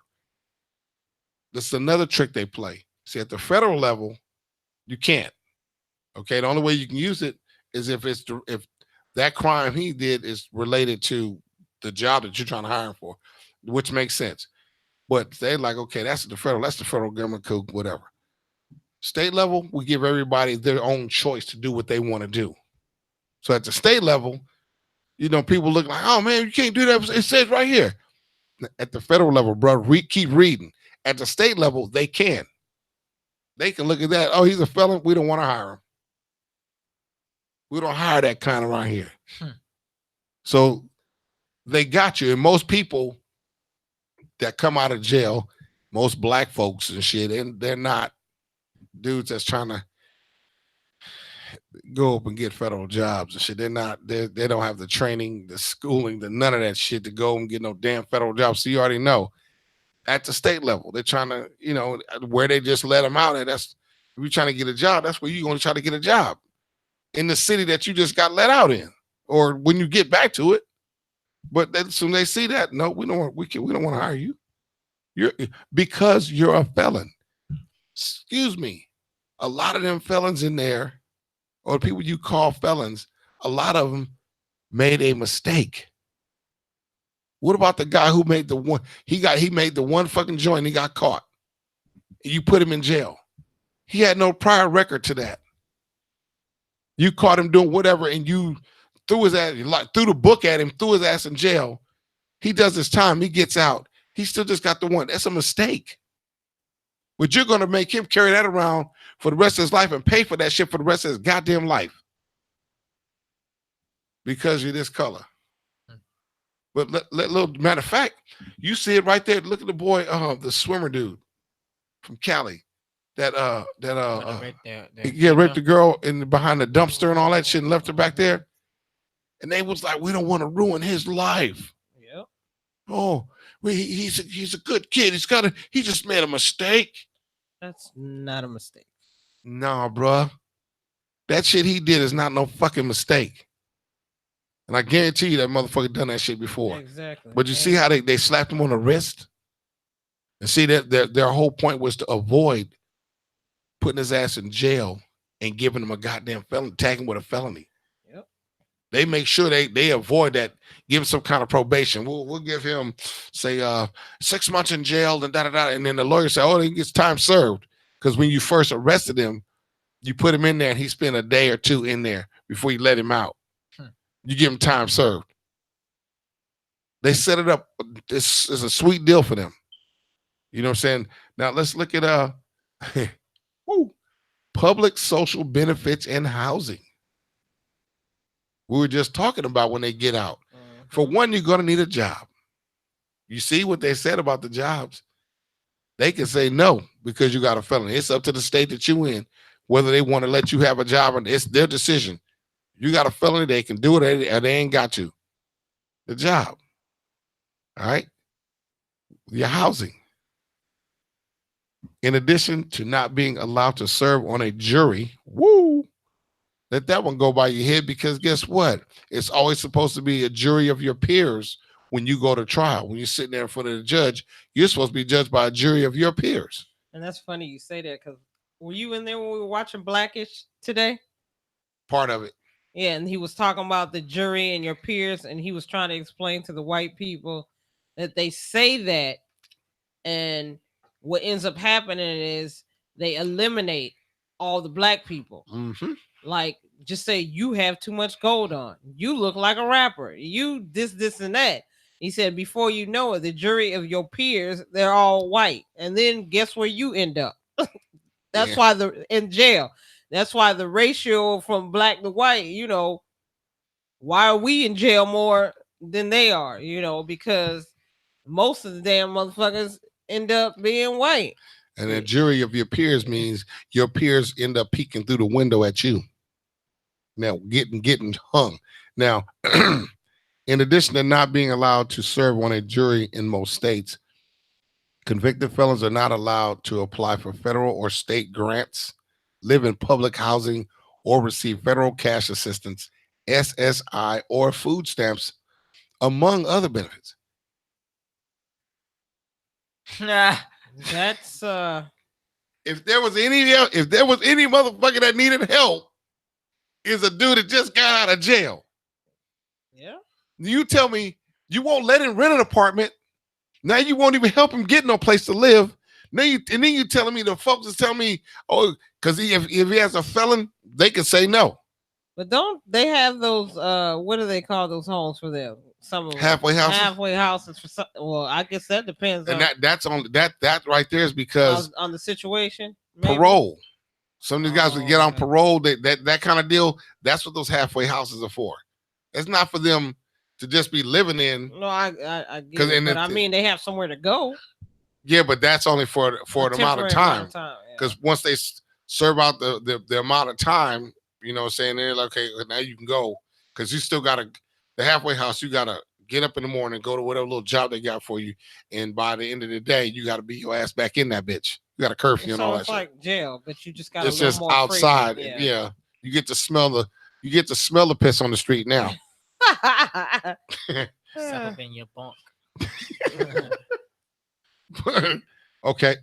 F: This is another trick they play. See, at the federal level, you can't. Okay, the only way you can use it is if that crime he did is related to the job that you're trying to hire him for, which makes sense. But they're like, okay, that's the federal government code, whatever. State level, we give everybody their own choice to do what they want to do. So at the state level, you know, people look like, oh man, you can't do that. It says right here. At the federal level, bro, keep reading. At the state level, they can. They can look at that. Oh, he's a felon. We don't want to hire him. We don't hire that kind around here. So they got you. And most people that come out of jail, most black folks and shit, and they're not dudes that's trying to go up and get federal jobs and shit. They're not, they don't have the training, the schooling, the none of that shit to go and get no damn federal jobs. So you already know at the state level, they're trying to, you know, where they just let them out. And that's, if you're trying to get a job, that's where you're going to try to get a job in the city that you just got let out in, or when you get back to it. But then soon they see that, no, we don't want to hire you. Because you're a felon. Excuse me. A lot of them felons in there, or people you call felons, a lot of them made a mistake. What about the guy who made the one? He made the one fucking joint and he got caught. You put him in jail. He had no prior record to that. You caught him doing whatever and you threw his ass, like threw the book at him, threw his ass in jail. He does his time, he gets out. He still just got the one. That's a mistake. But you're going to make him carry that around for the rest of his life and pay for that shit for the rest of his goddamn life. Because you're this color. But little matter of fact, you see it right there. Look at the boy, the swimmer dude from Cali. Raped the girl behind the dumpster and all that shit and left her back there. And they was like, we don't want to ruin his life.
H: Yep.
F: Oh, he's a good kid. He just made a mistake.
H: That's not a mistake.
F: Nah, bruh. That shit he did is not no fucking mistake. And I guarantee you that motherfucker done that shit before.
H: Exactly.
F: But you see how they slapped him on the wrist? And see that their whole point was to avoid putting his ass in jail and giving him a goddamn felony, tagging with a felony.
H: Yep.
F: They make sure they avoid that, give him some kind of probation. We'll give him, say, 6 months in jail and da-da-da. And then the lawyer say, oh, he gets time served. Because when you first arrested him, you put him in there and he spent a day or two in there before you let him out. You give him time served. They set it up. This is a sweet deal for them. You know what I'm saying? Now let's look at public social benefits and housing. We were just talking about when they get out. For one, you're going to need a job. You see what they said about the jobs. They can say no because you got a felony. It's up to the state that you in, whether they want to let you have a job or it's their decision. You got a felony, they can do it, or they ain't got to. The job. All right? Your housing. In addition to not being allowed to serve on a jury, let that one go by your head, because guess what? It's always supposed to be a jury of your peers when you go to trial. When you're sitting there in front of the judge, you're supposed to be judged by a jury of your peers.
H: And that's funny you say that, because were you in there when we were watching Blackish today?
F: Part of it.
H: Yeah, and he was talking about the jury and your peers, and he was trying to explain to the white people that they say that, and what ends up happening is they eliminate all the black people.
F: Mm-hmm.
H: Like, just say you have too much gold on. You look like a rapper. You this, and that. He said, before you know it, the jury of your peers, they're all white. And then guess where you end up? That's why in jail. That's why the ratio from black to white, you know, why are we in jail more than they are? You know, because most of the damn motherfuckers end up being white.
F: And a jury of your peers means your peers end up peeking through the window at you. Now, getting hung. Now, in addition to not being allowed to serve on a jury in most states, convicted felons are not allowed to apply for federal or state grants, live in public housing, or receive federal cash assistance, SSI, or food stamps, among other benefits.
H: That's
F: if there was any motherfucker that needed help, is a dude that just got out of jail.
H: Yeah.
F: You tell me you won't let him rent an apartment. Now you won't even help him get no place to live. And then you telling me the folks is telling me, oh, because if he has a felon, they can say no.
H: But don't they have those? What do they call those homes for them? Some of them.
F: Halfway houses?
H: Halfway houses for some. Well, I guess that depends
F: And
H: on
F: that's on that right there is because
H: on the situation. Maybe?
F: parole. Some of these guys would get on
H: okay.
F: parole. That kind of deal. That's what those halfway houses are for. It's not for them to just be living in.
H: No, I get it, but I mean they have somewhere to go.
F: Yeah, but that's only for an amount of time. Because once they serve out the amount of time, you know what I'm saying, they're like, okay, now you can go. Because you still got to, the halfway house, you got to get up in the morning, go to whatever little job they got for you. And by the end of the day, you got to be your ass back in that bitch. You got a curfew and all that shit.
H: It's like jail, but you just got
F: it's just outside. Yeah. You get to smell the piss on the street now.
G: Step up in your bunk.
F: Okay.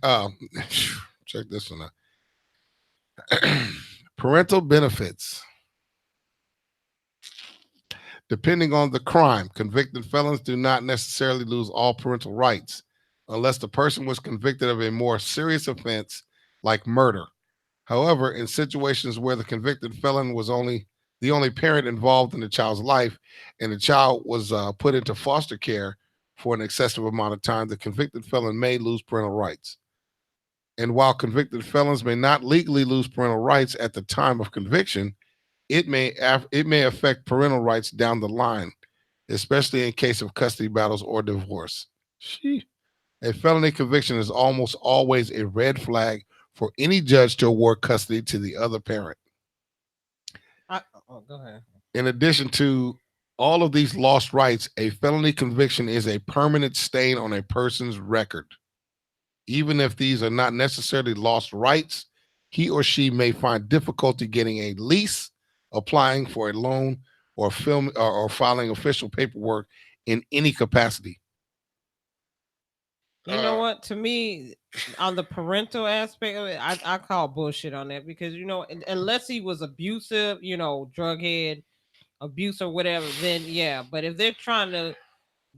F: Check this one out. Parental benefits. Depending on the crime, convicted felons do not necessarily lose all parental rights unless the person was convicted of a more serious offense like murder. However, in situations where the convicted felon was the only parent involved in the child's life and the child was put into foster care for an excessive amount of time, the convicted felon may lose parental rights. And while convicted felons may not legally lose parental rights at the time of conviction, it may affect parental rights down the line, especially in case of custody battles or divorce. A felony conviction is almost always a red flag for any judge to award custody to the other parent.
H: Go ahead.
F: In addition to all of these lost rights, a felony conviction is a permanent stain on a person's record. Even if these are not necessarily lost rights, he or she may find difficulty getting a lease, applying for a loan, or filing official paperwork in any capacity.
H: You know what? To me, on the parental aspect of it, I call bullshit on that because, you know, unless he was abusive, you know, drug head, abuse or whatever, then yeah. But if they're trying to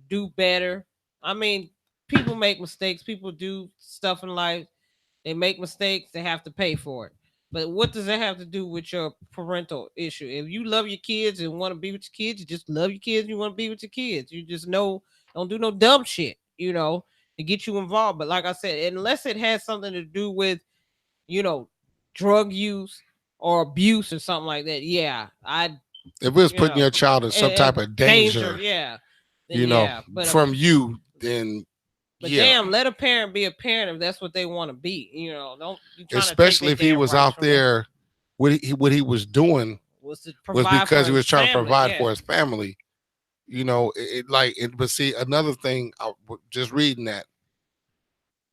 H: do better, I mean, people make mistakes. People do stuff in life. They make mistakes. They have to pay for it. But what does that have to do with your parental issue? If you love your kids and want to be with your kids, you just love your kids. You want to be with your kids. You just don't do no dumb shit, you know, to get you involved. But like I said, unless it has something to do with, you know, drug use or abuse or something like that, yeah,
F: if it was putting your child in some type of danger,
H: yeah,
F: you know,
H: yeah, but
F: from you, then.
H: But damn, let a parent be a parent if that's what they want to be. You know, don't.
F: Especially if he was out there, what he was doing was because he was trying to provide for his family. You know, but see, another thing, just reading that,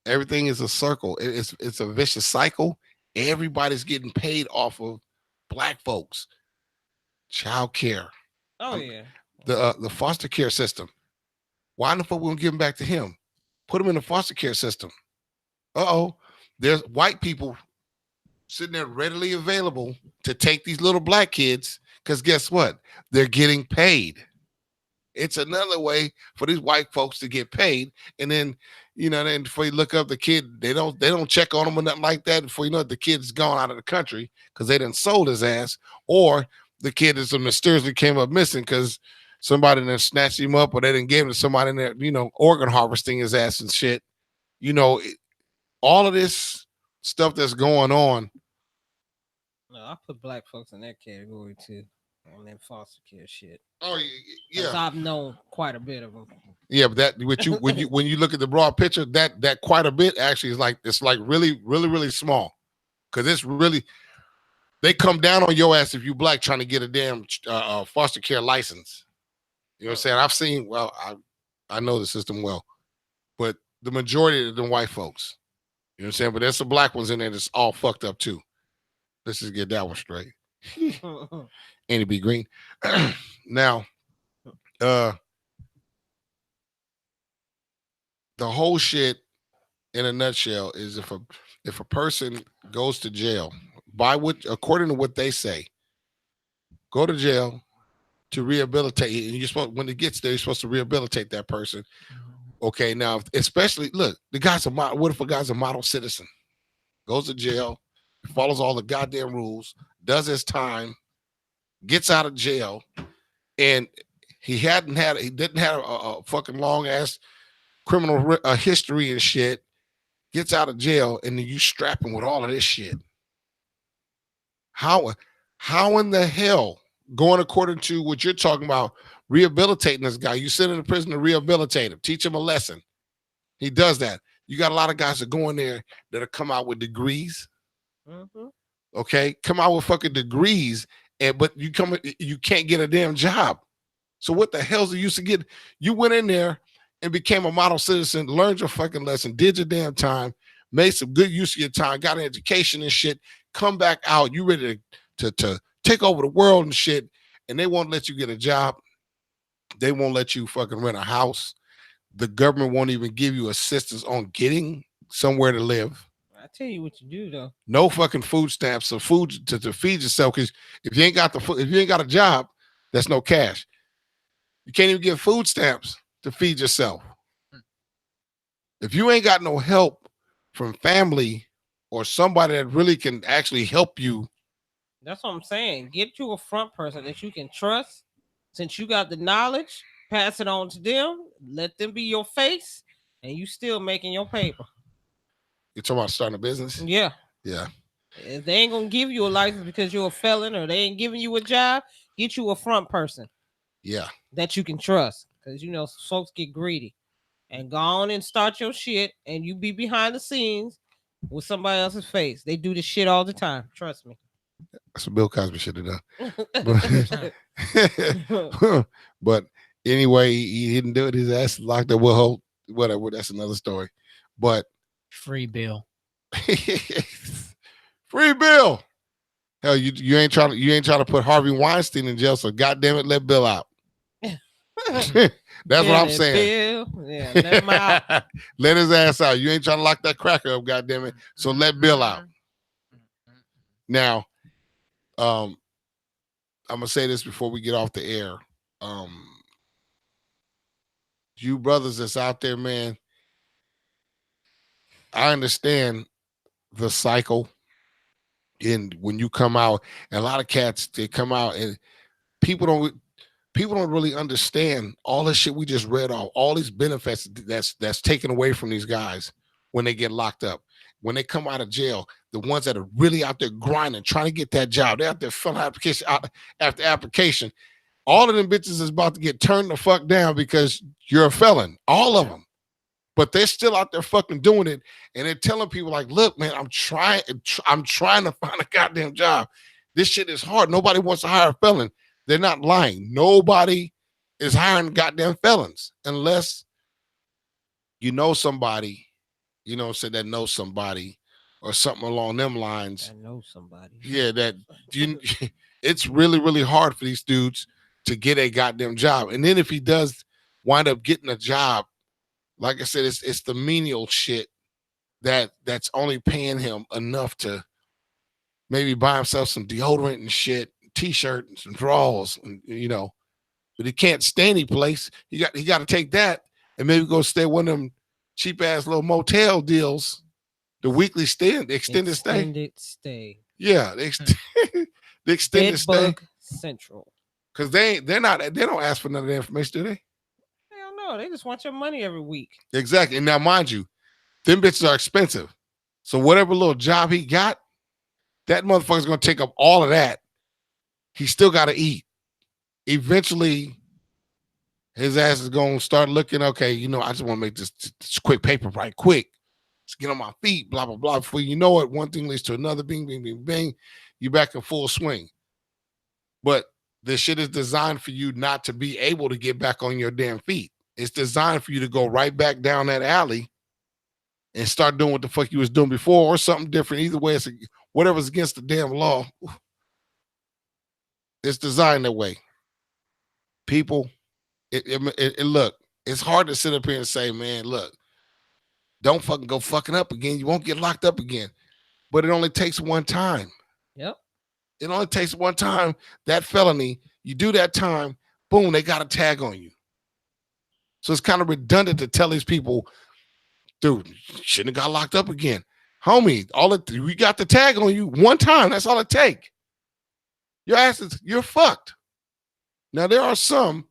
F: everything is a circle. It's a vicious cycle. Everybody's getting paid off of black folks. Child care.
H: Oh yeah.
F: The foster care system. Why in the fuck we don't give them back to him? Put them in the foster care system. There's white people sitting there readily available to take these little black kids because guess what? They're getting paid. It's another way for these white folks to get paid. And then, you know, then before you look up the kid, they don't check on him or nothing like that. Before you know it, the kid's gone out of the country because they done sold his ass, or the kid is mysteriously came up missing because somebody then snatched him up, or they didn't give him to somebody in there, you know, organ harvesting his ass and shit. You know, all of this stuff that's going on.
H: No, I put black folks in that category too, on that foster care shit.
F: Oh yeah,
H: I've known quite a bit of them.
F: Yeah, but that when you look at the broad picture, that quite a bit actually is like really, really, really small, because it's really. They come down on your ass if you black trying to get a damn foster care license. You know what I'm saying? I've seen, well, I know the system well, but the majority of them white folks, you know what I'm saying? But there's some black ones in there that's all fucked up too. Let's just get that one straight. Andy B. Green. Now, the whole shit in a nutshell is if a person goes to jail, according to what they say, go to jail to rehabilitate, and you're supposed, when it gets there, you're supposed to rehabilitate that person. Okay, now especially look, the guy's a model. What if a guy's a model citizen, goes to jail, follows all the goddamn rules, does his time, gets out of jail, and he didn't have a fucking long ass criminal history and shit. Gets out of jail, and then you strap him with all of this shit. How in the hell, going according to what you're talking about, rehabilitating this guy? You send him to prison to rehabilitate him, teach him a lesson. He does that. You got a lot of guys that go in there that'll come out with degrees.
H: Mm-hmm.
F: Okay, come out with fucking degrees, but you can't get a damn job. So what the hell's the use of getting? You went in there and became a model citizen, learned your fucking lesson, did your damn time, made some good use of your time, got an education and shit. Come back out, you ready to take over the world and shit, and they won't let you get a job. They won't let you fucking rent a house. The government won't even give you assistance on getting somewhere to live.
H: I tell you what you do though.
F: No fucking food stamps or food to feed yourself, because if you ain't got if you ain't got a job, that's no cash. You can't even get food stamps to feed yourself. If you ain't got no help from family or somebody that really can actually help you.
H: That's what I'm saying. Get you a front person that you can trust. Since you got the knowledge, pass it on to them. Let them be your face, and you still making your paper.
F: You're talking about starting a business?
H: Yeah.
F: Yeah.
H: If they ain't gonna give you a license because you're a felon, or they ain't giving you a job, get you a front person.
F: Yeah.
H: That you can trust, because you know folks get greedy, and go on and start your shit, and you be behind the scenes with somebody else's face. They do this shit all the time. Trust me.
F: That's what Bill Cosby should have done. But anyway, he didn't do it. His ass locked up. Well, whatever. That's another story. But
G: free Bill.
F: Free Bill. Hell, you ain't trying to put Harvey Weinstein in jail. So goddamn it, let Bill out. That's what I'm saying.
H: Bill. Yeah, let him out.
F: Let his ass out. You ain't trying to lock that cracker up, goddamn it. So let Bill out. Now, I'm gonna say this before we get off the air. You brothers that's out there, man, I understand the cycle. And when you come out, and a lot of cats, they come out and people don't really understand all this shit we just read off, all these benefits that's taken away from these guys when they get locked up. When they come out of jail, the ones that are really out there grinding, trying to get that job, they're out there filling application after application. All of them bitches is about to get turned the fuck down because you're a felon. All of them. But they're still out there fucking doing it. And they're telling people like, look, man, I'm trying to find a goddamn job. This shit is hard. Nobody wants to hire a felon. They're not lying. Nobody is hiring goddamn felons unless you know somebody, that knows somebody or something along them lines.
H: I know somebody.
F: Yeah, it's really, really hard for these dudes to get a goddamn job. And then if he does wind up getting a job, like I said, it's the menial shit that's only paying him enough to maybe buy himself some deodorant and shit, t-shirt and some drawers, and but he can't stay any place. He got to take that and maybe go stay one of them cheap ass little motel deals, the weekly stay, the extended stay. Yeah, the extended stay.
H: Central.
F: Because they don't ask for none of that information, do they?
H: Hell no, they just want your money every week.
F: Exactly. And now, mind you, them bitches are expensive. So whatever little job he got, that motherfucker's gonna take up all of that. He still got to eat. Eventually, his ass is gonna start looking. Okay, I just want to make this quick paper right quick. Let's get on my feet. Blah blah blah. Before you know it, one thing leads to another. Bing bing bing bing. You back in full swing. But this shit is designed for you not to be able to get back on your damn feet. It's designed for you to go right back down that alley and start doing what the fuck you was doing before, or something different. Either way, it's whatever's against the damn law. It's designed that way. People, look, it's hard to sit up here and say, man, look, don't fucking go fucking up again. You won't get locked up again. But it only takes one time.
H: Yep.
F: It only takes one time. That felony, you do that time, boom, they got a tag on you. So it's kind of redundant to tell these people, dude, you shouldn't have got locked up again. Homie, we got the tag on you one time. That's all it take. Your ass you're fucked. Now, there are some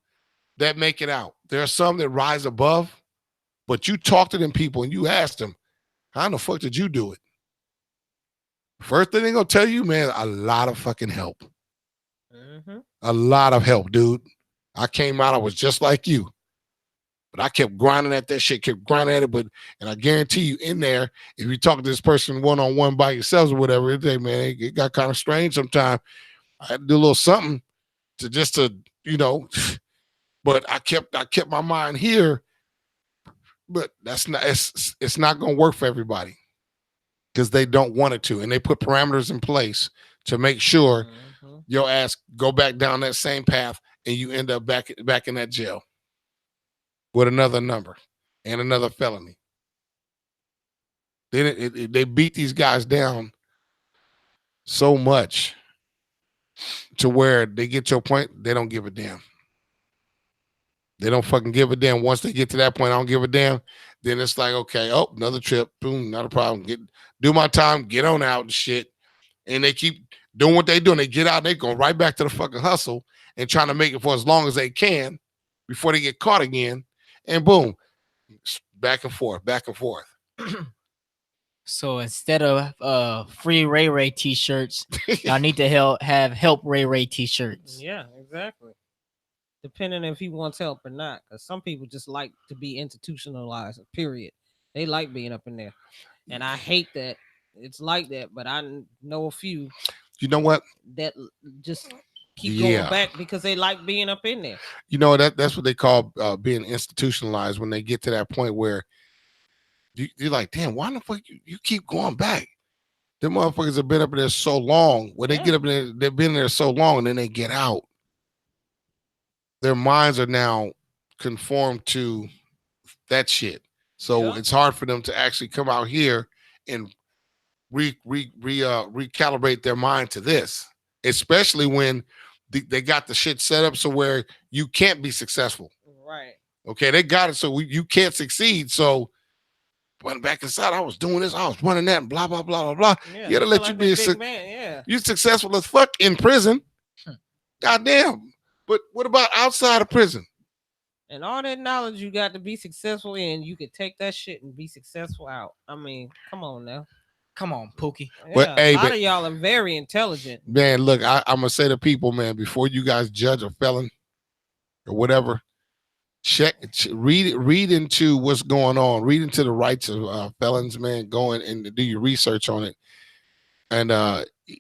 F: that make it out. There are some that rise above, but you talk to them people and you ask them, how in the fuck did you do it? First thing they're going to tell you, man, a lot of fucking help. A lot of help, dude. I came out, I was just like you. But I kept grinding at that shit, kept grinding at it. And I guarantee you in there, if you talk to this person one-on-one by yourselves or whatever, it got kind of strange sometimes. I had to do a little something to but I kept my mind here. But it's not going to work for everybody because they don't want it to. And they put parameters in place to make sure your ass go back down that same path and you end up back in that jail with another number and another felony. They beat these guys down so much to where they get to a point they don't give a damn. They don't fucking give a damn. Once they get to that point, I don't give a damn. Then it's like, okay, another trip. Boom, not a problem. Do my time, get on out and shit. And they keep doing what they do. And they get out, they go right back to the fucking hustle and trying to make it for as long as they can before they get caught again. And boom, back and forth, back and forth.
G: So instead of free Ray Ray t-shirts, y'all need to have help Ray Ray t-shirts.
H: Yeah, exactly. Depending if he wants help or not, because some people just like to be institutionalized. Period. They like being up in there, and I hate that it's like that. But I know a few.
F: You know what?
H: That just keep going back because they like being up in there.
F: You know that's what they call being institutionalized. When they get to that point where you're like, damn, why the fuck you keep going back? Them motherfuckers have been up in there so long. When they get up in there, they've been there so long, and then they get out. Their minds are now conformed to that shit. So it's hard for them to actually come out here and recalibrate their mind to this, especially when they got the shit set up so where you can't be successful.
H: Right.
F: Okay, they got it so you can't succeed. So went back inside, I was doing this, I was running that, and blah, blah, blah, blah, blah.
H: Yeah,
F: You gotta let you be a man, you successful as fuck in prison. Goddamn. But what about outside of prison?
H: And all that knowledge you got to be successful in, you could take that shit and be successful out. I mean, come on now.
G: Come on, Pookie.
H: Yeah, a lot of y'all are very intelligent.
F: Man, look, I'm going to say to people, man, before you guys judge a felon or whatever, read into what's going on. Read into the rights of felons, man. Go in and do your research on it. And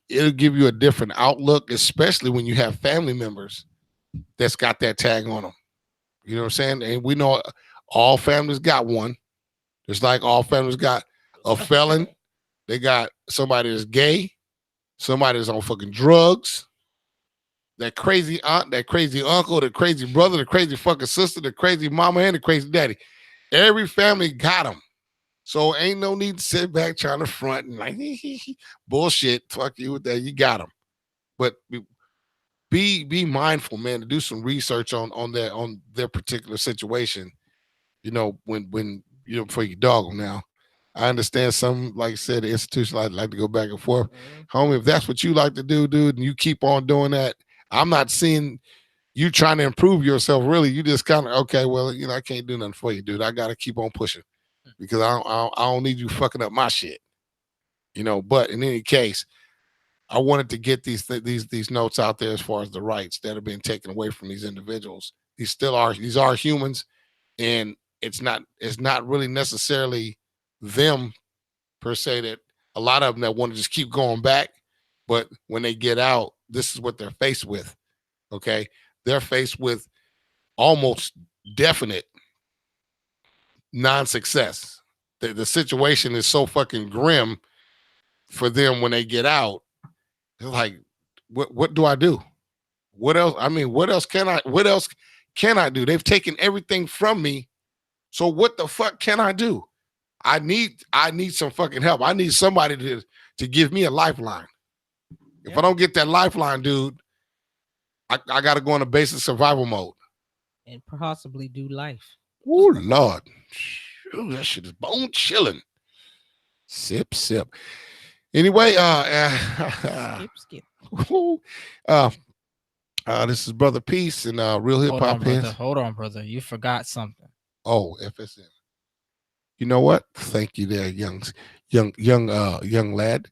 F: it'll give you a different outlook, especially when you have family members that's got that tag on them. You know what I'm saying? And we know all families got one. Just like all families got a felon. They got somebody that's gay, somebody that's on fucking drugs, that crazy aunt, that crazy uncle, the crazy brother, the crazy fucking sister, the crazy mama, and the crazy daddy. Every family got them. So ain't no need to sit back trying to front and like, bullshit, fuck you with that. You got them. But be mindful, man, to do some research on their particular situation. You know, when before you dog them. Now, I understand some, like I said, the institution like to go back and forth. Homie, if that's what you like to do, dude, and you keep on doing that, I'm not seeing you trying to improve yourself. Really, you just kind of okay. Well, I can't do nothing for you, dude. I got to keep on pushing because I don't need you fucking up my shit. But in any case, I wanted to get these notes out there as far as the rights that are being taken away from these individuals. These are humans, and it's not really necessarily them per se, that a lot of them that want to just keep going back, but when they get out, this is what they're faced with. Okay, they're faced with almost definite non-success. The situation is so fucking grim for them when they get out. They're like, what do I do? What else? I mean, what else can I do? They've taken everything from me. So what the fuck can I do? I need some fucking help. I need somebody to give me a lifeline. If I don't get that lifeline, dude, I got to go into basic survival mode.
H: And possibly do life.
F: Oh Lord, ooh, that shit is bone chilling. Sip, sip. Anyway,
H: Skip.
F: This is Brother Peace and Real Hip Hop Heads.
G: Hold on, brother. You forgot something.
F: Oh, FSM. You know what? Thank you there, young lad.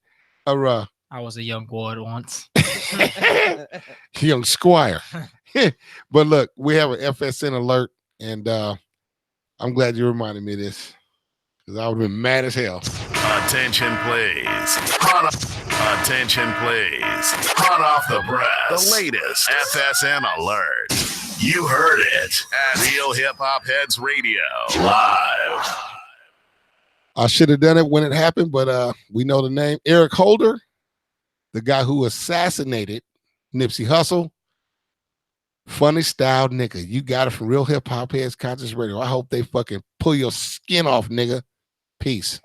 G: I was a young boy once.
F: Young squire. But look, we have an FSN alert, and I'm glad you reminded me of this because I would have been mad as hell.
D: Attention, please. Attention, please. Hot off the press. The latest FSN alert. You heard it at Real Hip Hop Heads Radio live.
F: I should have done it when it happened, but we know the name. Eric Holder, the guy who assassinated Nipsey Hussle. Funny style nigga. You got it from Real Hip Hop Heads Conscious Radio. I hope they fucking pull your skin off, nigga. Peace.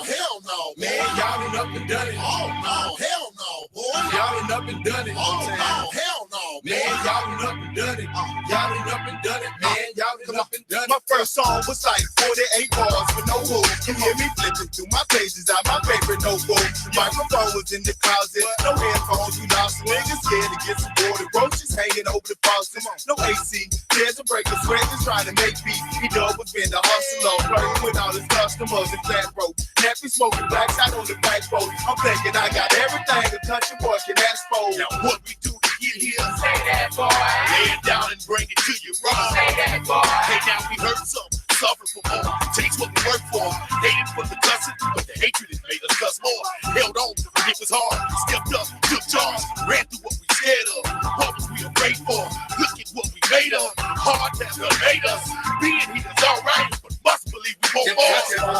C: Hell no, man, y'all done up and done it. Oh no, hell no, boy, y'all done up and done it. Oh no, hell no, man, y'all done up and done it. Y'all done up and done it, man, y'all done up and done it.
I: My first song was like 48 bars with no rules. You hear me flipping through my pages out my favorite notebook. Microphone was in the closet, no headphones, you lost. Niggas scared to get some water, roaches hanging over the faucet. No AC, there's a breaker, sweat is trying to make beat. He done was been the hustler, flirting with all his customers and flat rope. Nappy smoking blacks out on the backbone. I'm thinking I got everything a country boy can ask for.
C: Now what we do to get here? Say that, boy. Lay it down and bring it to you, right? Say that, boy. Hey, now we heard some. Suffer for more, takes what we work for. Hated for the cussing, but the hatred has made us cuss more. Held on when it was hard, stepped up, took charge, ran through what we scared of. What was we afraid for? Look at what we made of. Hard times done made us. Being here is alright, but must believe we won't fall.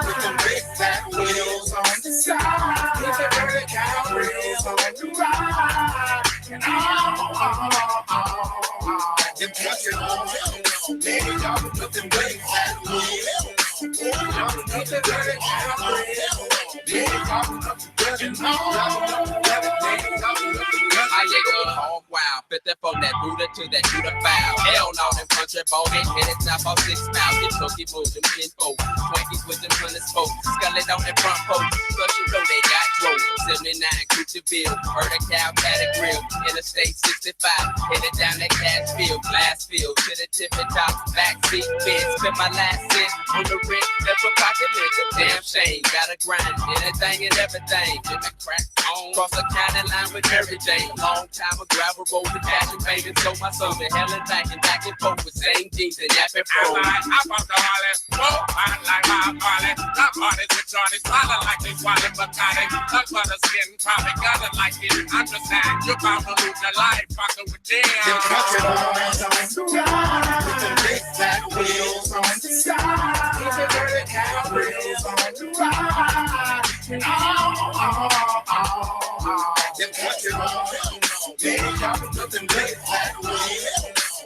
I: With the big fat wheels on the side, with the dirty cow wheels on the ride, and them country boys, baby, y'all with them big fat wheels. Y'all with the dirty cow wheels, baby, y'all with the dirty
J: Hog wild, 54 that Buddha to that Judah foul. Hell no, them country boy, hit it top off 6 miles. Get Tokyo moves, them kinfolk. Twinkies with them hunters folk. Scullet on that front post. Plus you know they got drove. 79, Coochville. Heard a cow, had a grill. Interstate 65. Headed down that Cashville. Glassfield to the tippy top. Backseat bed. Spent my last cent on the rent. Never pocket lint. Damn shame. Gotta grind. Anything and everything. Get the crack on. Cross the county line with everything. Long time a gravel road with passion, baby. So my soul been hell and back and forth with same jeans and yapping pro.
C: I bought the Harley, whoa, I like my Harley. The parties with Johnny, swallow like they swallow Bacardi. Tuck for the skin, probably gotta like it. Understand, you're bound to lose your life, fucking with them.
I: Them country boys on the ride, with the big fat wheels on the side, with the dirty cow wheels on the ride, and them country boys, baby, y'all with them big fat wheels.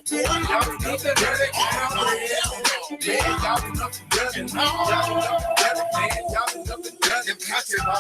I: Y'all with the dirty cow wheels, baby, y'all with the dirty, y'all with the dirty, y'all with the dirty, them country boys.